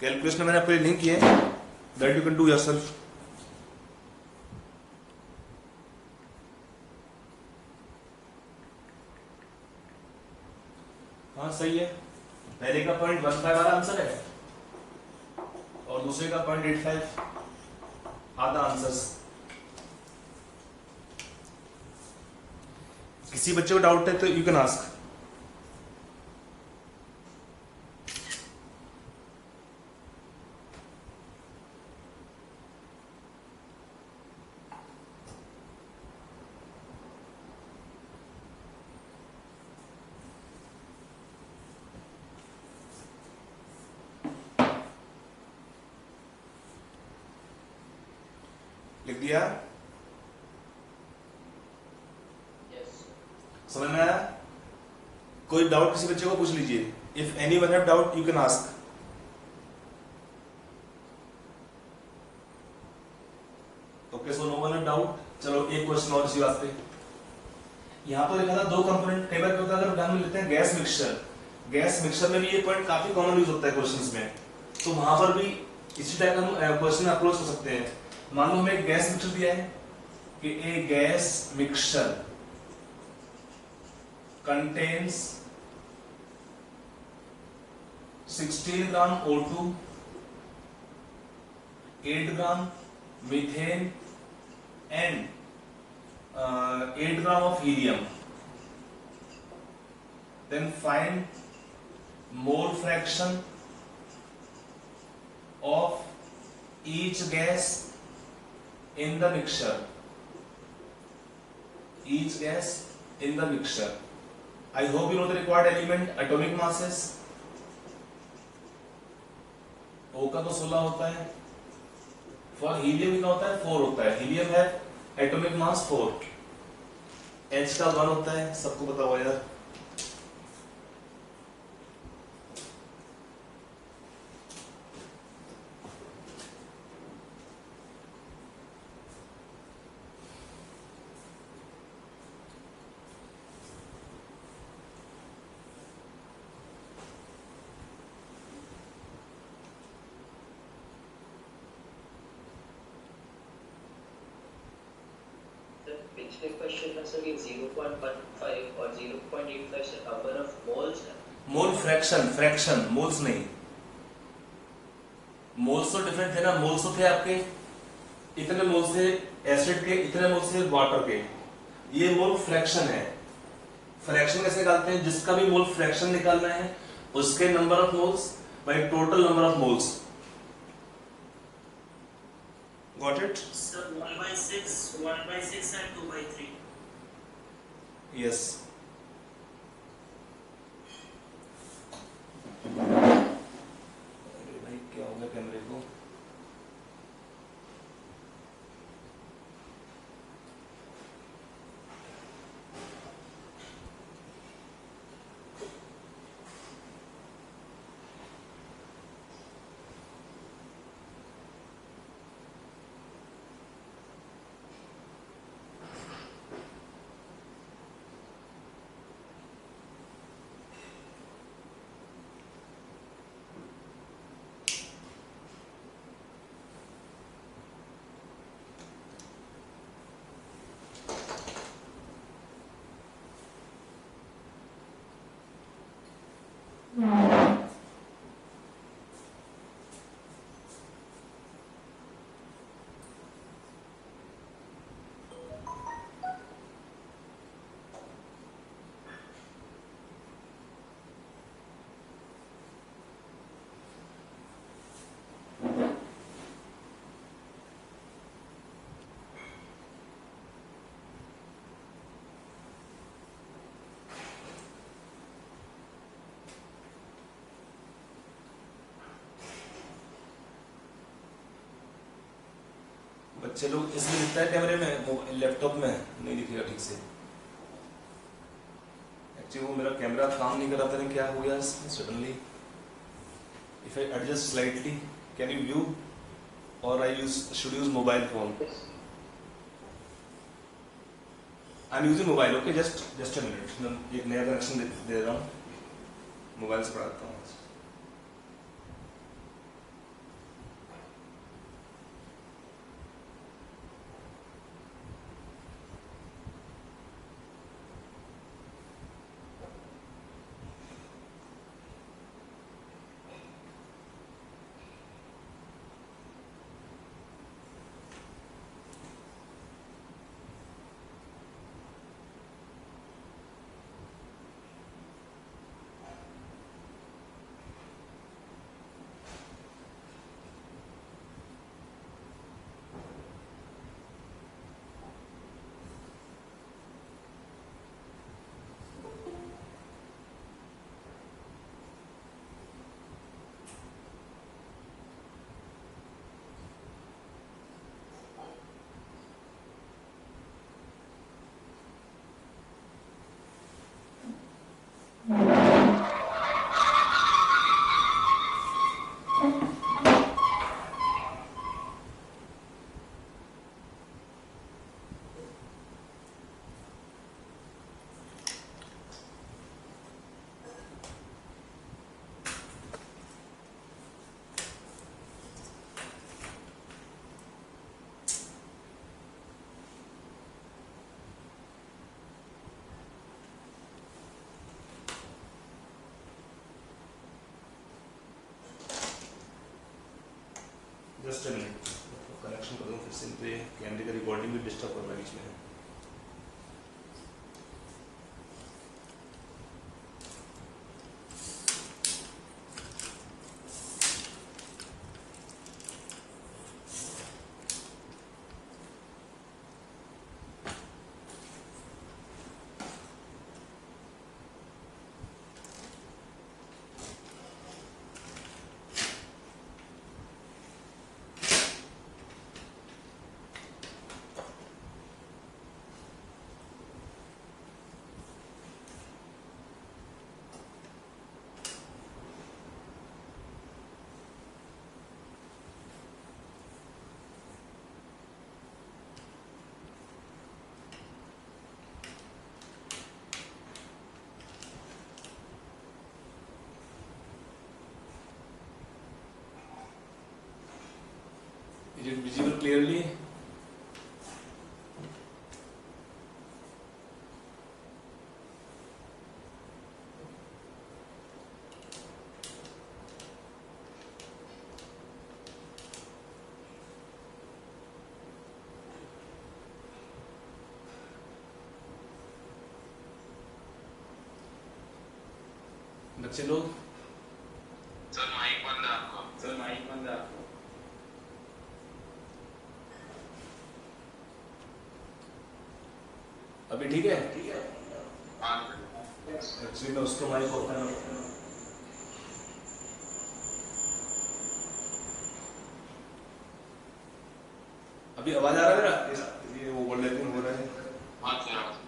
कैलकुलेशन मैंने आपको लिंक किया है, that you can do yourself. हाँ सही है, पहले का 0.15 वाला आंसर है और दूसरे का 0.85, आधा आंसर्स। किसी बच्चे को डाउट है तो यू कैन आस्क। लिख दिया, समझ में आया? कोई डाउट किसी बच्चे को पूछ लीजिए, if any one have doubt you can ask. Okay so no one have doubt. चलो एक क्वेश्चन और इसी बात पे, यहाँ पर लिखा था दो कंपोनेंट। कई बार क्या होता है, अगर हम लेते हैं गैस मिक्सचर, गैस मिक्सचर में भी ये पॉइंट काफी कॉमन यूज होता है क्वेश्चंस में, तो वहां पर भी इसी टाइप हम क्वेश्चन अप्रोच कर सकते हैं। मान लो हमें एक गैस मिक्सचर दिया है कि a gas mixture contains 16 gram O2, 8 gram methane and 8 gram of helium. Then find mole fraction of each gas in the mixture. Each gas in the mixture. I hope you know the required element, atomic masses. O का तो 16 होता है, for helium कितना होता है 4 होता है, helium है atomic mass 4, H का 1 होता है, सबको पता होगा यार। पिछले क्वेश्चन में सर ये 0.15 और 0.85 से नंबर ऑफ मोल्स है। मोल फ्रैक्शन, फ्रैक्शन मोल्स नहीं। मोल्स तो डिफरेंट थे ना, मोल्स तो थे आपके इतने मोल्स थे एसिड के, इतने मोल्स थे वाटर के। ये मोल फ्रैक्शन है। फ्रैक्शन कैसे निकालते हैं? जिसका भी मोल फ्रैक्शन निकालना है उसके number of moles by total number of moles. Got it? Sir, 1/6, 1/6 and 2/3. Yes. अरे भाई क्या हो गया कैमरे को? बच्चे लोग इसमें दिखता है कैमरे में, लैपटॉप में नहीं दिखेगा ठीक से। एक्चुअली वो मेरा कैमरा काम नहीं कर रहा था, क्या हो गया suddenly. If I adjust slightly can you view और I should use mobile phone? I am using mobile. Okay, just a minute, एक नया कनेक्शन दे रहा हूँ, मोबाइल से पढ़ाता हूँ। जस्ट अ मिनट, कनेक्शन कर दूँ फिर से, तो ये कैमरे का रिकॉर्डिंग भी डिस्टर्ब कर रहा है बीच में। Is it visible clearly? बच्चे लोग सर माइक बंद है आपका। सर माइक बंद है आपका। अभी ठीक है? हाँ एक्चुअली मैं उसको माइक ऑफ करना। अभी आवाज आ रहा है मेरा? ये ओवरलैपिंग हो रहा है। हाँ सर।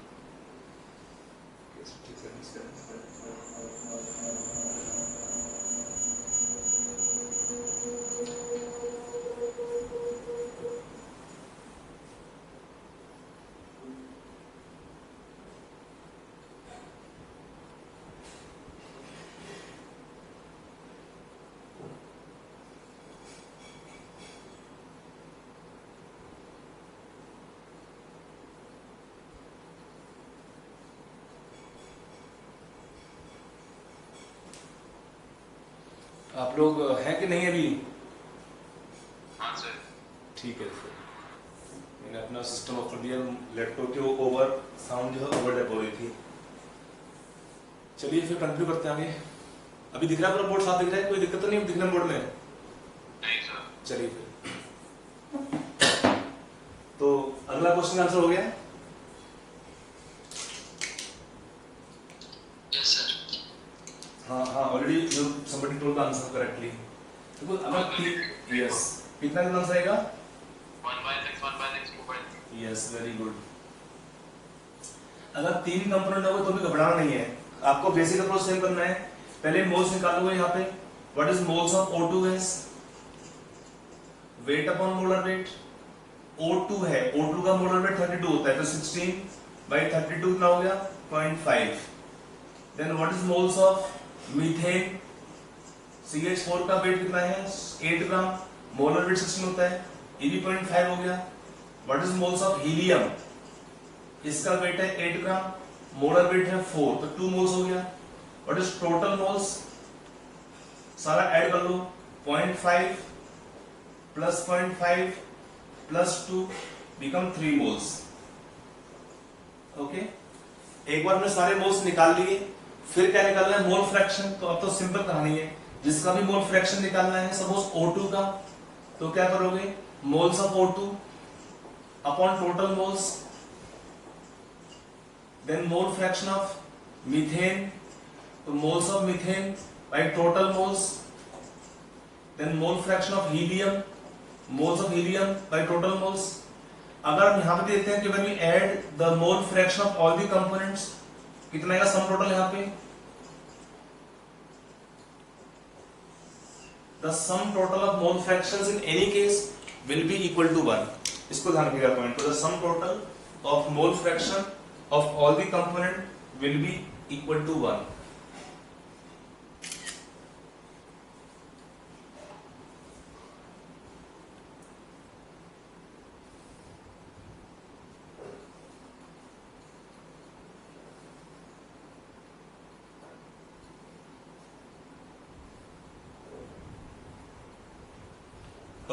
आप लोग हैं कि नहीं अभी? हाँ सर। ठीक है फिर मैंने अपना सिस्टम ऑफ दिया। लैपटॉप के ओवर साउंड जो है ओवरलैप हो रही थी। चलिए फिर कंटिन्यू करते हैं आगे। अभी दिख रहा है पूरा बोर्ड साफ दिख रहा है? कोई दिक्कत तो नहीं दिख रहा बोर्ड में? नहीं सर। चलिए फिर तो अगला क्वेश्चन आंसर हो गया? Yes sir. हाँ हाँ already you somebody told the answer correctly. देखो अगर यस कितना का आंसर आएगा? 1/6 2/3। Yes very good. अगर 3 कंपोनेंट होगा तो भी घबराना नहीं है। आपको बेसिक अप्रोच सेम करना है। पहले मोल्स निकालोगे यहाँ पे। What is moles of O2 gas? Wait upon molar wait. O2 है, O2 का मोलर वेट 32 होता है, तो 16/32 कितना हो गया? 0.5। Then what is moles of methane? CH4 का वेट कितना है? 8 ग्राम, मोलर वेट 16 होता है, ये भी 0.5 हो गया। What is moles of helium? इसका वेट है 8 ग्राम, मोलर वेट है 4, तो 2 मोल्स हो गया। What is total moles? सारा ऐड कर लो। 0.5 plus 0.5 plus 2 become 3 moles. Okay, एक बार हमने सारे मोल्स निकाल लिए, फिर क्या निकालना है? Mole fraction. तो अब तो सिंपल कहानी है, जिसका भी मोल फ्रैक्शन निकालना है, सपोज O2 का, तो क्या करोगे? Moles of O2 upon total moles, then mole fraction of methane, तो moles of methane by total moles, then mole fraction of helium, moles of helium by total moles. अगर हम यहां पे देखते हैं कि when we add the mole fraction of all the components, कितना आएगा सम टोटल? यहां पे the sum total of mole fractions in any case will be equal to 1। इसको ध्यान रखिएगा पॉइंट। तो the sum total of mole fraction of all the component will be equal to 1।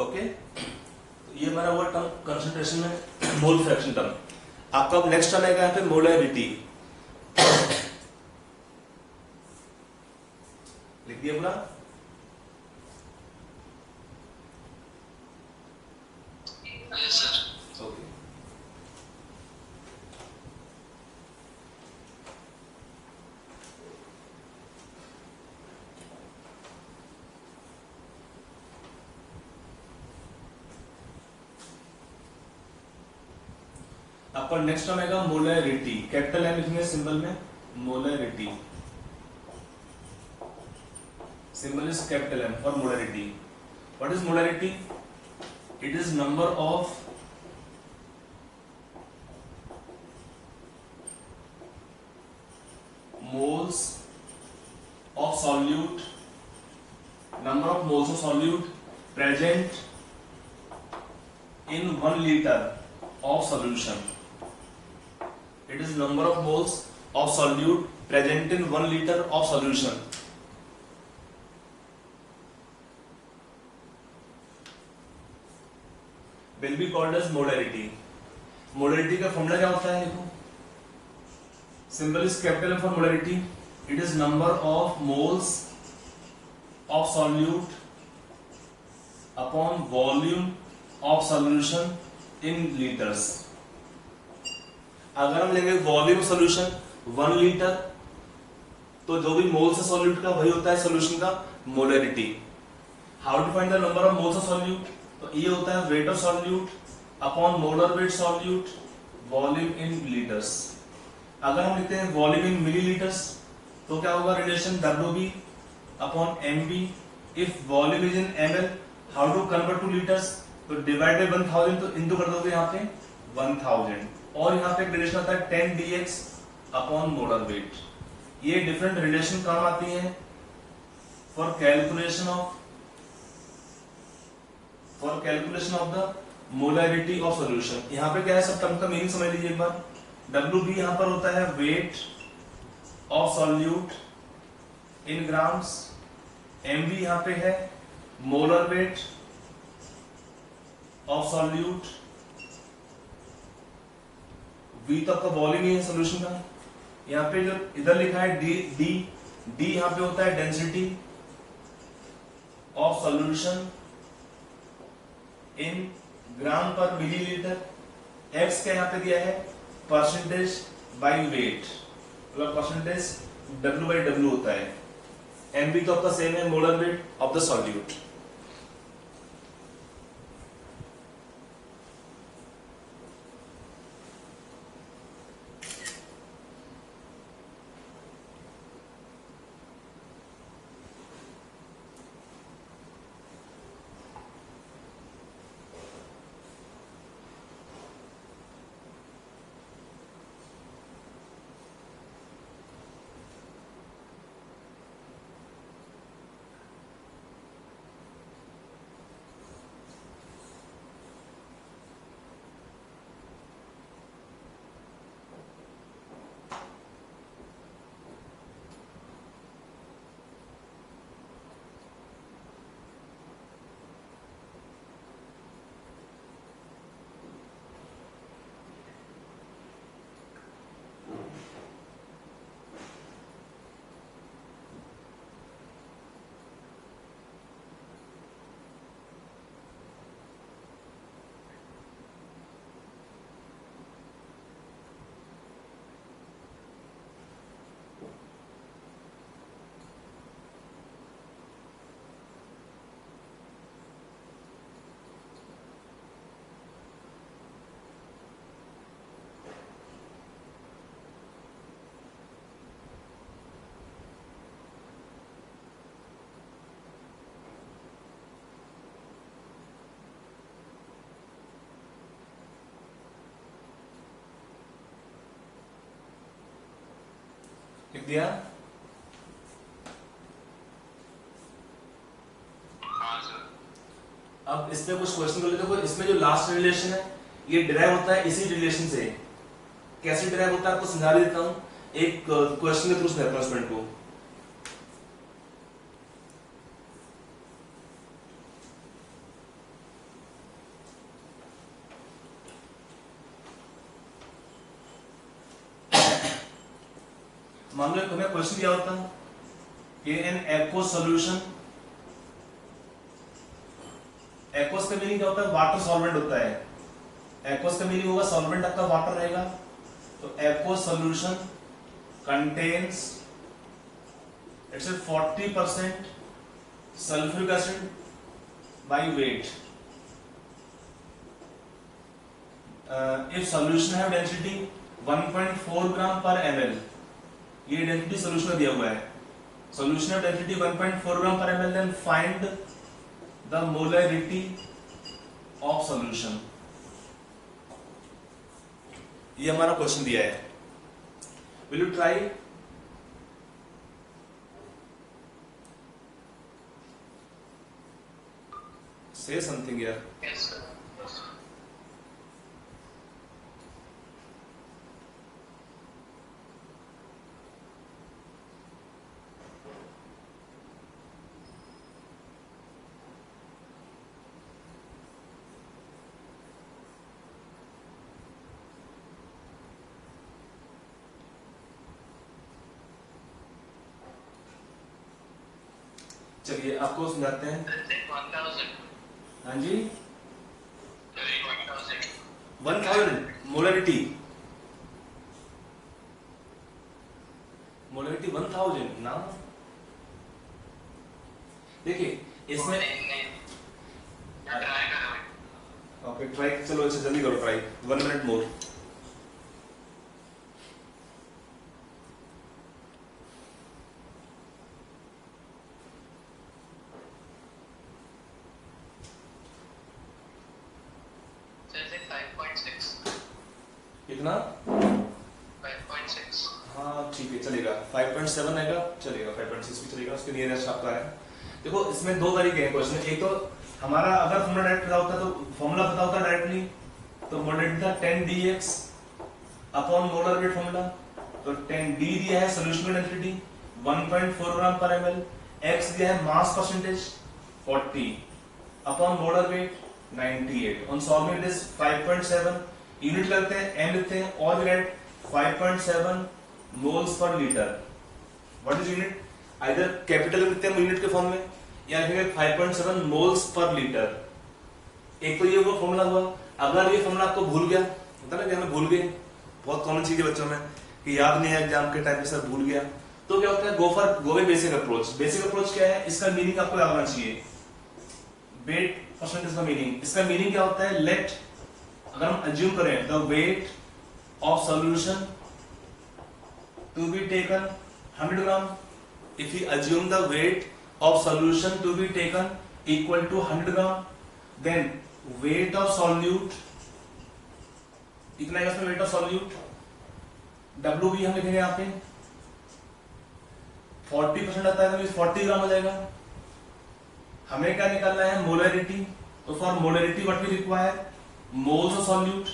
Okay, ये हमारा हुआ term concentration में mole fraction term. आपका अब नेक्स्ट टर्म आएगा यहाँ पे मोलैरिटी। लिख दिया पूरा? Yes sir. ओके, आपका नेक्स्ट टर्म आएगा मोलैरिटी। कैपिटल एम लिखेंगे सिंबल में, molarity. Symbol is capital M for molarity. What is molarity? It is number of moles of solute, number of moles of solute present in 1 liter of solution. It is number of moles of solute present in 1 liter of solution. Will be called as molarity. Molarity का formula क्या होता है? देखो, symbol is capital for molarity. It is number of moles of solute upon volume of solution in liters. अगर हम लेंगे volume solution 1 litre, तो जो भी मोल्स है सॉल्यूट का वही होता है सोल्यूशन का molarity. How to find the number of moles of solute? तो ये होता है weight of solute upon molar weight solute volume in litres. अगर हम लिखते हैं वॉल्यूम इन मिलीलीटर्स तो क्या होगा relation WB upon MB. If volume is in ml, how to convert to litres? तो डिवाइड बाय 1000, तो इंटू कर दोगे यहाँ पे 1000. और यहाँ पे एक रिलेशन आता है 10 dx अपॉन मोलर वेट. ये डिफरेंट रिलेशन काम आती हैं for calculation of the molarity of solution. यहाँ पे क्या है, सब टर्म का मीनिंग समझ लीजिए एक बार. WB यहाँ पर होता है weight of solute in grams. MB यहाँ पे है molar weight of solute. V तो आपका वॉल्यूम ही है सॉल्यूशन का. यहाँ पे जो इधर लिखा है D यहाँ पे होता है density of solution in gram पर मिलीलीटर. X क्या यहाँ पे दिया है, परसेंटेज बाय वेट, मतलब परसेंटेज W/W होता है. MB तो आपका सेम है, molar weight of the solute. लिख दिया? अब इसमें कुछ क्वेश्चन कर लेते हैं. इसमें जो लास्ट रिलेशन है ये डिराइव होता है इसी रिलेशन से. कैसे डिराइव होता है आपको समझा देता हूं. एक क्वेश्चन के थ्रू समझाता हूं स्टूडेंट को. मान लो हमें क्वेश्चन दिया होता है कि इन एक्वस सॉल्यूशन, एक्वस का मीनिंग क्या होता है, वाटर सॉल्वेंट होता है. एक्वस का मीनिंग होगा सॉल्वेंट आपका वाटर रहेगा. तो aqueous solution contains it's 40% sulphuric acid by weight. If solution have density 1.4 gram पर ml, ये डेंसिटी सॉल्यूशन में दिया हुआ है. सॉल्यूशन ऑफ डेंसिटी 1.4 ग्राम पर ml, then find the molarity of solution. ये हमारा क्वेश्चन दिया है. Will you try? Say something यार. Yes, sir. चलिए आपको समझाते हैं। 1000 हाँ जी 1000 1000 मोलरिटी 1000 ना। देखिए इसमें ट्राई करो। ओके ट्राई, चलो अच्छा जल्दी करो ट्राई, 1 मिनट मोर। जैसे 5.6 कितना? 5.6 हाँ ठीक है चलेगा, 5.7 आएगा, चलेगा 5.6 भी चलेगा, उसके नियरेस्ट आपका है। देखो इसमें दो तरीके हैं क्वेश्चन, एक तो हमारा अगर फॉर्मूला डायरेक्ट पता होता तो फॉर्मूला पता होता डायरेक्टली तो मोलरिटी था 10 dx upon molar wait formula. तो 10 d दिया है सॉल्यूशन डेंसिटी 1.4 ग्राम पर ml, x दिया है mass percentage 40 upon molar weight 98, on solving it is 5.7, unit करते हैं m लिखते हैं और rate 5.7 moles per litre. What is unit? Either capital लिखते हैं यूनिट के फॉर्म में या लिखेंगे 5.7 मोल्स पर लीटर। एक तो ये वो फॉर्मूला हुआ। अगर ये फॉर्मूला आपको भूल गया, होता ना कि हमें भूल गए, बहुत कॉमन चीज है बच्चों में कि याद नहीं है एग्जाम के टाइम पे सर भूल गया, तो क्या होता है go by basic approach. Basic approach क्या है, इसका मीनिंग आपको याद होना चाहिए। वेट परसेंटेज का मीनिंग, इसका मीनिंग क्या होता है, लेट, अगर हम अज्यूम करें the weight of solution to be taken 100 gram, if we assume the weight of solution to be taken equal to 100 gram, then weight of solute कितना है इसमें, weight of solute WB हम लिखेंगे यहाँ पे 40% आता है तो 40 ग्राम हो जाएगा। हमें क्या निकालना है, मोलरिटी। तो for molarity what we require, moles of solute.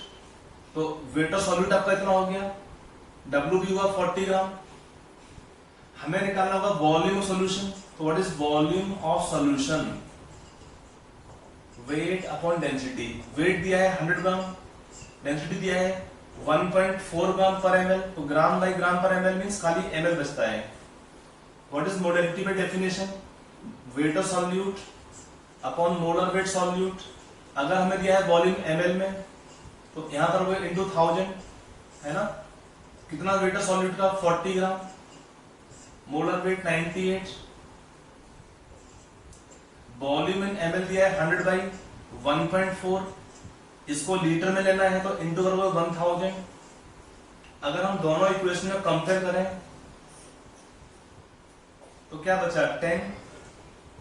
तो वेट ऑफ सॉल्यूट आपका इतना हो गया, WB हुआ 40 ग्राम। हमें निकालना होगा वॉल्यूम ऑफ सॉल्यूशन। तो what is volume of solution, weight upon density. Weight दिया है 100 ग्राम, डेंसिटी दिया है 1.4 ग्राम पर ml, तो ग्राम बाई ग्राम पर ml मींस खाली ml बचता है। What is molarity by definition, wait of solute upon molar weight solute. अगर हमें दिया है वॉल्यूम ml में तो यहां पर वो इनटू 1000 है ना। कितना वेट ऑफ सॉल्यूट का, 40 gram, molar weight 98, volume in ml दिया है 100 बाई 1.4, इसको लीटर में लेना है तो इंटू करोगे 1000। अगर हम दोनों इक्वेशन में कंपेयर करें तो क्या बचा, 10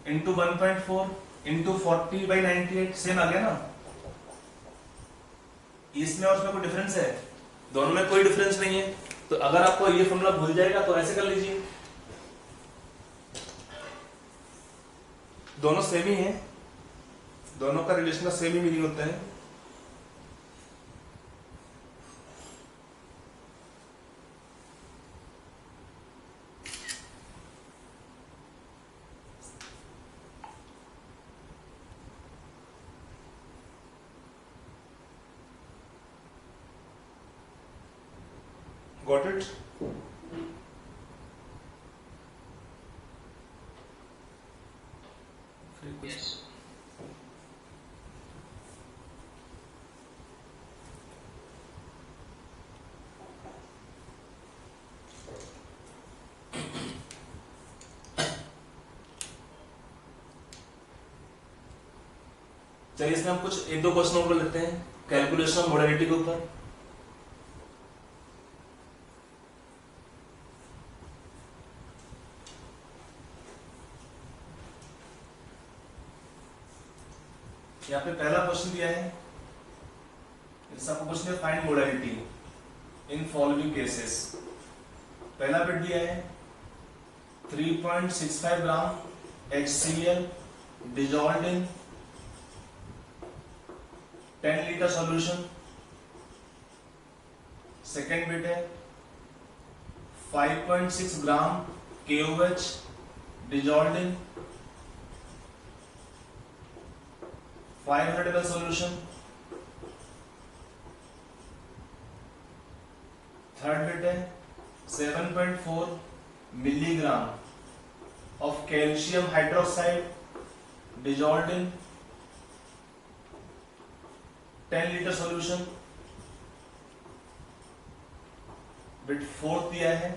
इंटू 1.4 इंटू 40 बाई 98, सेम आ गया ना। इसमें और उसमें कोई डिफरेंस है, दोनों में कोई डिफरेंस नहीं है। तो अगर आपको ये फॉर्मूला भूल जाएगा तो ऐसे कर लीजिए, दोनों सेम ही है, दोनों का रिलेशन का सेम ही मीनिंग होता है। Got it? Yes. चलिए इसमें हम कुछ एक दो क्वेश्चन ऊपर लेते हैं कैलकुलेशन ऑफ मोलरिटी के ऊपर। यहाँ पे पहला क्वेश्चन दिया है, इसका क्वेश्चन है find molarity in following cases. पहला बिट दिया है 3.65 ग्राम HCl dissolved in 10 litre solution. Second bit है 5.6 ग्राम KOH dissolved in 500 ml solution। Third bit है 7.4 milligram of calcium hydroxide dissolved in 10 litre solution with fourth दिया है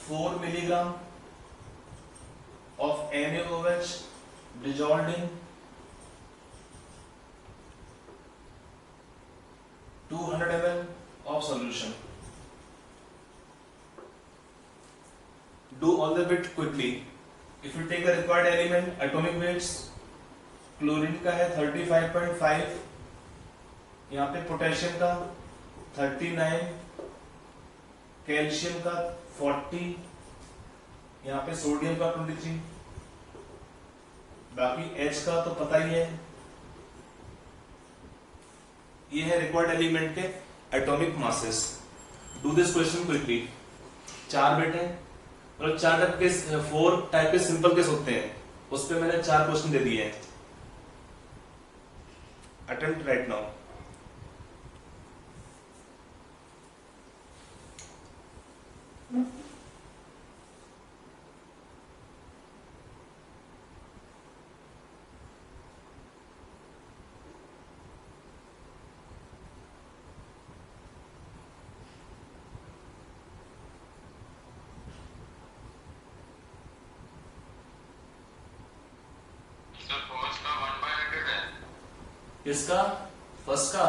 4 milligram of NaOH dissolved in 200 ml of solution. Do all the bit quickly. If you take the required element, atomic weights, chlorine का है 35.5, यहाँ पे potassium का 39, calcium का 40, यहाँ पे सोडियम का 23, बाकी H का तो पता ही है। ये है रिक्वायर्ड एलिमेंट के atomic masses. Do this question quickly. 4 bit है और 4 टाइप के 4 टाइप के सिंपल केस होते हैं, उस पे मैंने 4 क्वेश्चन दे दिए हैं। Attempt right now. Sir first का 1/100 है। किसका? फर्स्ट का?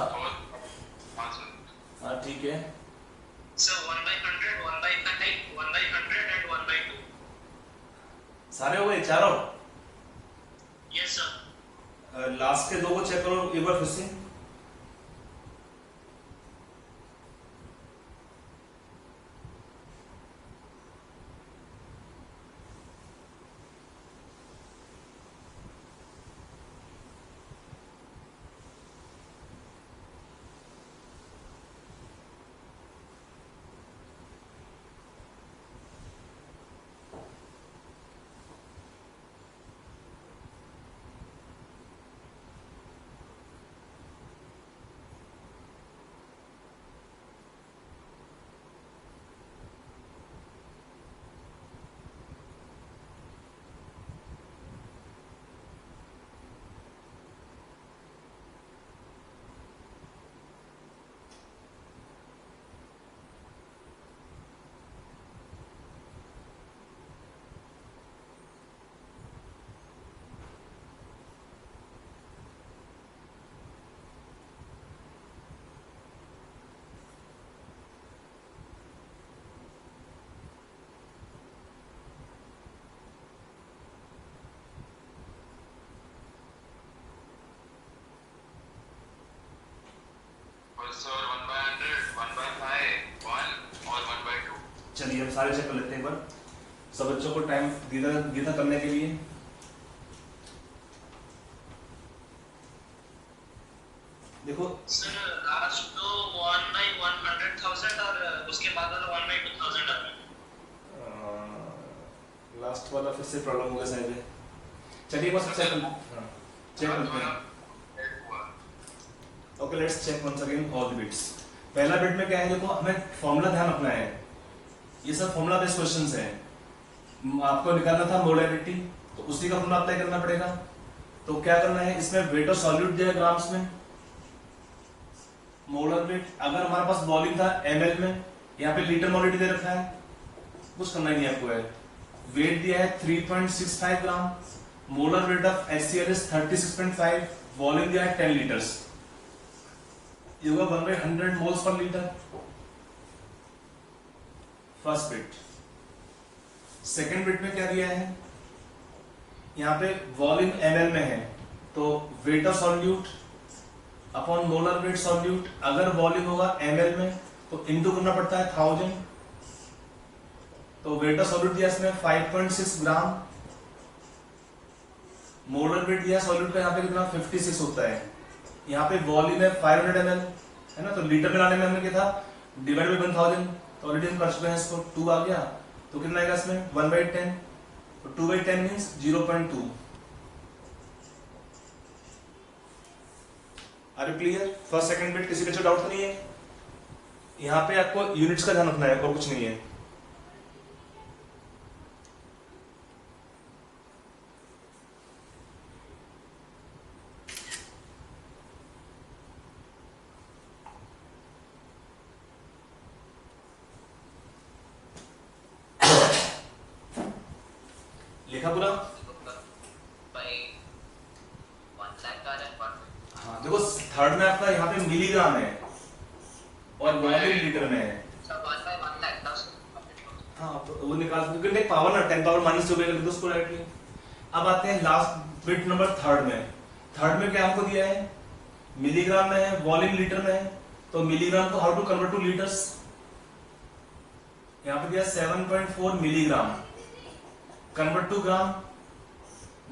हाँ सर। हाँ ठीक है। So 1/100, 1/100, 1/100 and 1/2. सारे हो गए चारों? Yes sir. लास्ट के 2 को चेक करो एक बार फिर से। सर 1/100, 1/5, 1 और 1/2। चलिए हम सारे चेक कर लेते हैं एक बार, सब बच्चों को टाइम गीता करने के लिए। देखो Sir last तो 1/100,000 और उसके बाद वाला 1/2000 आ रहा है। लास्ट वाला फिर से प्रॉब्लम होगा शायद। चलिए बस चेक करते हैं। Okay let's check once again all the bits. पहला बिट में क्या है, देखो हमें फॉर्मूला ध्यान रखना है, ये सब फॉर्मूला बेस्ड क्वेश्चंस हैं। आपको निकालना था मोलैरिटी, तो उसी का फॉर्मूला अप्लाई करना पड़ेगा। तो क्या करना है, इसमें वेट ऑफ सॉल्यूट दिया ग्राम्स में, मोलर वेट। अगर हमारे पास वॉल्यूम था ml में, यहाँ पे लीटर मोलरिटी दे रखा है, कुछ करना ही नहीं आपको है। वेट दिया है 3.65 gram, molar weight of HCl is 36.5, volume दिया है 10 लीटर्स, ये होगा 1/100 moles per litre. First bit. Second bit में क्या दिया है, यहाँ पे वॉल्यूम ml में है, तो weight of solute upon molar weight solute. अगर वॉल्यूम होगा ml में तो इनटू करना पड़ता है 1000, तो वेट ऑफ सॉल्यूट दिया इसमें 5.6 ग्राम, मोलर वेट दिया सॉल्यूट का यहाँ पे कितना 56 होता है। यहाँ पे वॉल्यूम है 500 ml है ना, तो लीटर में लाने में हमने क्या था डिवाइड बाय 1000, तो ऑलरेडी हम कर चुके हैं इसको, 2 आ गया, तो कितना आएगा इसमें 1/10, तो 2/10 means 0.2। Are you clear? First second bit किसी का डाउट नहीं है? यहाँ पे आपको यूनिट्स का ध्यान रखना है और कुछ नहीं है। लिखा पूरा? भाई 1 लाख का है पर हाँ देखो थर्ड में आपका यहाँ पे मिलीग्राम है और वॉल्यूम लीटर में है। सब 1/1 लाख था। हाँ तो वो निकाल सकते हैं पावर ना 10 पावर माइनस 2 लिख दो उसको डायरेक्टली। अब आते हैं लास्ट बिट नंबर थर्ड में। थर्ड में क्या हमको दिया है? मिलीग्राम में है, वॉल्यूम लीटर में है। तो मिलीग्राम को how to convert to litres? यहाँ पे दिया 7.4 milligram, convert to gram.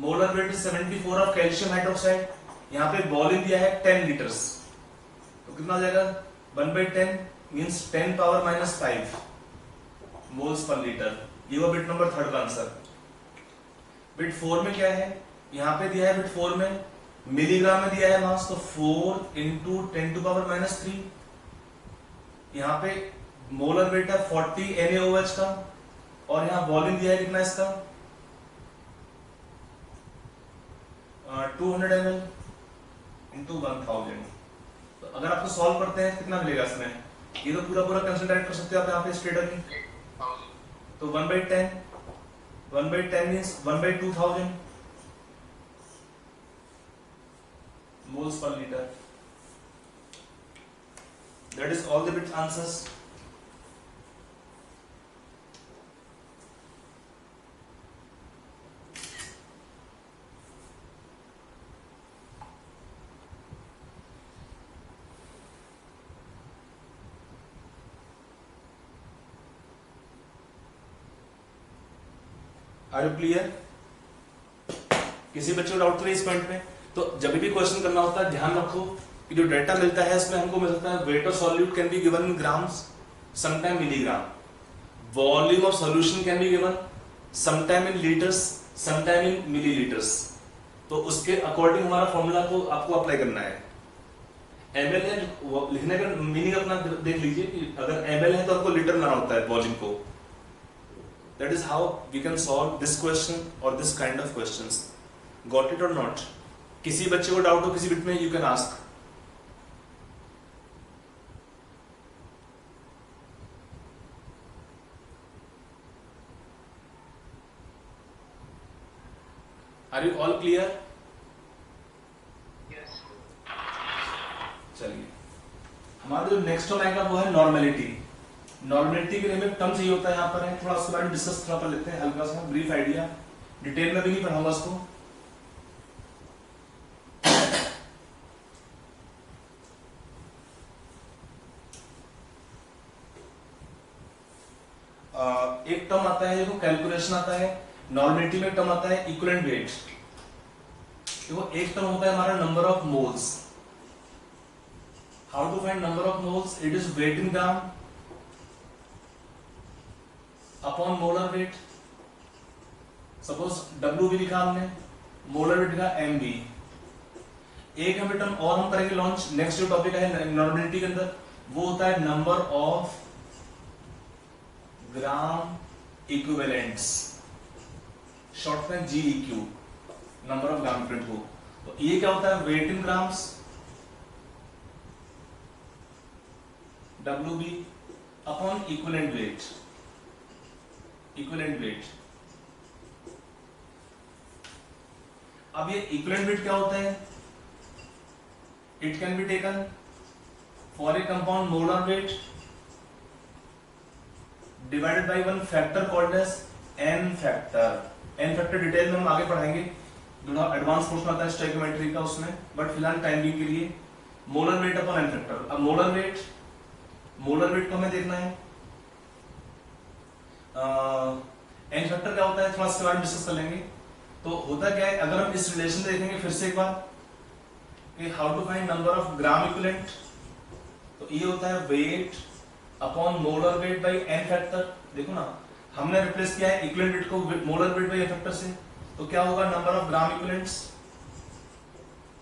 Molar weight 74 of calcium hydroxide. यहाँ पे वॉल्यूम दिया है 10 लीटर्स, तो कितना हो जाएगा? 1/10 means 10 power minus 5 moles per litre. ये वो बिट नंबर थर्ड का आंसर। बिट 4 में क्या है? यहाँ पे दिया है बिट 4 में मिलीग्राम में दिया है मास, तो 4 इंटू 10 टू पावर माइनस 3। यहाँ पे मोलर वेट है 40 NaOH का, और यहाँ वॉल्यूम दिया है कितना इसका? 200 ml इंटू 1000। तो अगर आपको सॉल्व करते हैं कितना मिलेगा इसमें? ये तो पूरा पूरा कंसंट्रेट कर सकते हो आप यहाँ पे स्ट्रेट में। तो 1/10 means 1/2000 moles per liter. That is all the bit answers. Are you clear? किसी बच्चे को डाउट तो नहीं इस पॉइंट में? तो जब भी क्वेश्चन करना होता है ध्यान रखो कि जो डेटा मिलता है इसमें हमको मिल सकता है weight of solute can be given in grams, sometime milligram. Volume of solution can be given sometime in litres, sometime in millilitres. तो उसके अकॉर्डिंग हमारा फॉर्मूला को आपको अप्लाई करना है। ml है, लिखने का मीनिंग अपना देख लीजिए कि अगर ml है तो आपको लीटर में होता है वॉल्यूम को। That is how we can solve this question or this kind of questions. Got it or not? किसी बच्चे को डाउट हो किसी बिट में, you can ask. Are you all clear? Yes. चलिए, हमारा जो नेक्स्ट टर्म आएगा वो है नॉर्मेलिटी। नॉर्मेलिटी के लिए हमें टर्म चाहिए होता है यहाँ पर है, थोड़ा उसके बारे में डिस्कस थोड़ा कर लेते हैं, हल्का सा ब्रीफ आइडिया। डिटेल में भी नहीं पढ़ाऊंगा उसको। एक टर्म आता है देखो कैलकुलेशन आता है नॉर्मेलिटी में, टर्म आता है इक्विवेलेंट वेट। देखो एक टर्म होता है हमारा number of moles. How to find number of moles? It is weight in gram upon molar weight. Suppose W भी लिखा हमने, मोलर वेट लिखा MB। एक हमें टर्म और हम करेंगे लॉन्च, नेक्स्ट जो टॉपिक है नॉर्मेलिटी के अंदर, वो होता है number of gram equivalents, short में GEQ, number of gram equivalent को। तो ये क्या होता है? Weight in grams WB upon equivalent weight, equivalent weight. अब ये इक्विवेलेंट वेट क्या होता है? It can be taken for a compound molar weight divided by one factor called as n factor. n factor detail में हम आगे पढ़ाएंगे, थोड़ा एडवांस पोर्शन आता है स्टोइकियोमेट्री का उसमें, बट फिलहाल टाइम बीइंग के लिए molar weight upon n factor. अब मोलर वेट को हमें देखना है n फैक्टर क्या होता है, थोड़ा इसके बारे में डिस्कस कर लेंगे। तो होता क्या है, अगर हम इस रिलेशन से देखेंगे फिर से एक बार कि how to find number of gram equivalent, तो ये होता है weight upon molar weight by n factor. देखो ना, हमने रिप्लेस किया है इक्विवेलेंट वेट को molar weight by n factor से, तो क्या होगा? Number of gram equivalents,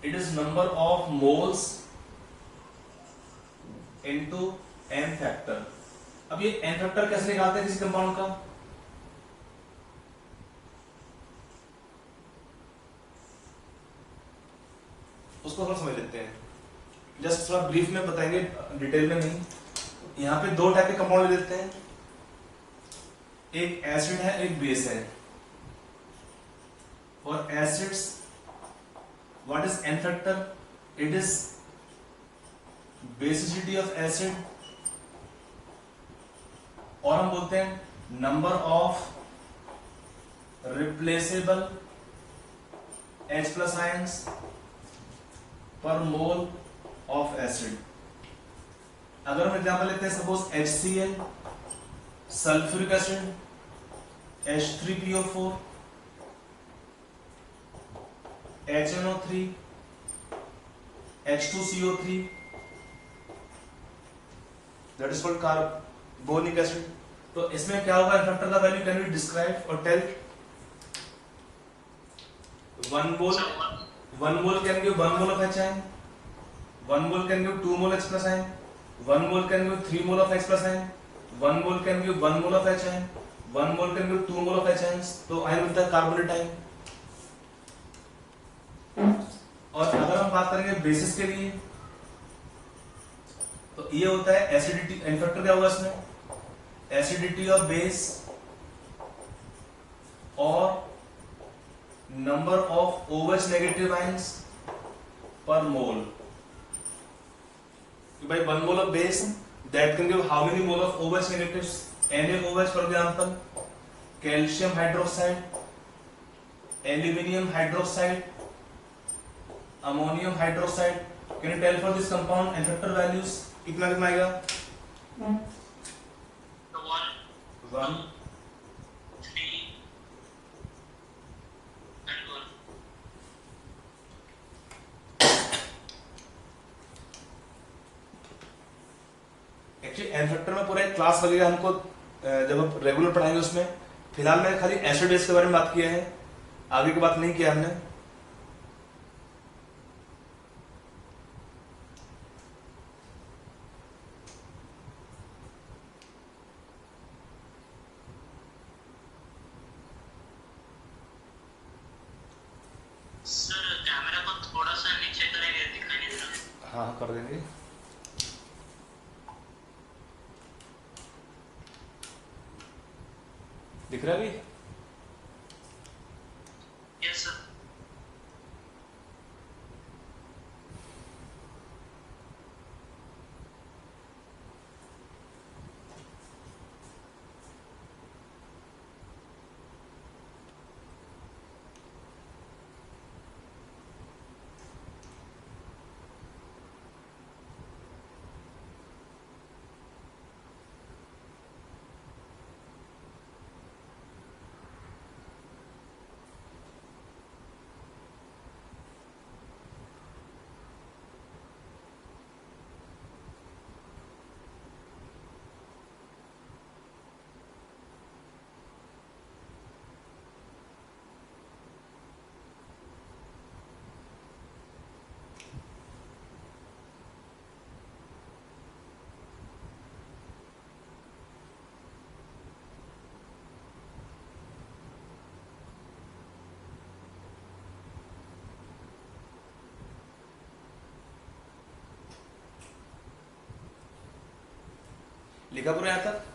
it is number of moles into n factor. अब ये n फैक्टर कैसे निकालते हैं किसी कंपाउंड का? उसको थोड़ा समझ लेते हैं, जस्ट थोड़ा ब्रीफ में बताएंगे, डिटेल में नहीं। यहाँ पे दो टाइप के कंपाउंड ले लेते हैं, एक एसिड है एक बेस है। For acids, what is n factor? It is basicity of acid, और हम बोलते हैं number of replaceable H plus ions per mole of acid. अगर हम एग्जाम्पल लेते हैं suppose HCl, sulphuric acid, H3PO4, HNO3, H2CO3, that is called carbonic acid. तो इसमें क्या होगा फैक्टर का वैल्यू? कैन यू डिस्क्राइब और tell? 1 mole can give 1 mole of H ion, 1 mole can give 2 mole H plus ion, 1 mole can give 3 mole of H plus ion, 1 mole can give 1 mole of H ion, 1 mole can give 2 mole of H ions. तो ion मिलता है carbonate ion. और अगर हम बात करेंगे basis के लिए, तो ये होता है एसिडिटी. एन फैक्टर क्या होगा इसमें? एसिडिटी ऑफ बेस और number of OH negative ions per mole. By 1 mole of base, that can give how many mole of OH negatives? NaOH, for example, calcium hydroxide, aluminium hydroxide, ammonium hydroxide. Can you tell for this compound and factor values? कितना कितना आएगा? 1 actually an factor में पूरा एक class लगेगा हमको जब हम रेगुलर पढ़ाएंगे उसमें. फिलहाल मैंने खाली एसिड बेस के बारे में बात किया है, आगे की बात नहीं किया हमने. सर कैमरा को थोड़ा सा नीचे करेंगे, दिखाई नहीं दे रहा. हाँ कर देंगे. दिख रहा है अभी? Yes sir. लिखा पूरा यहाँ तक?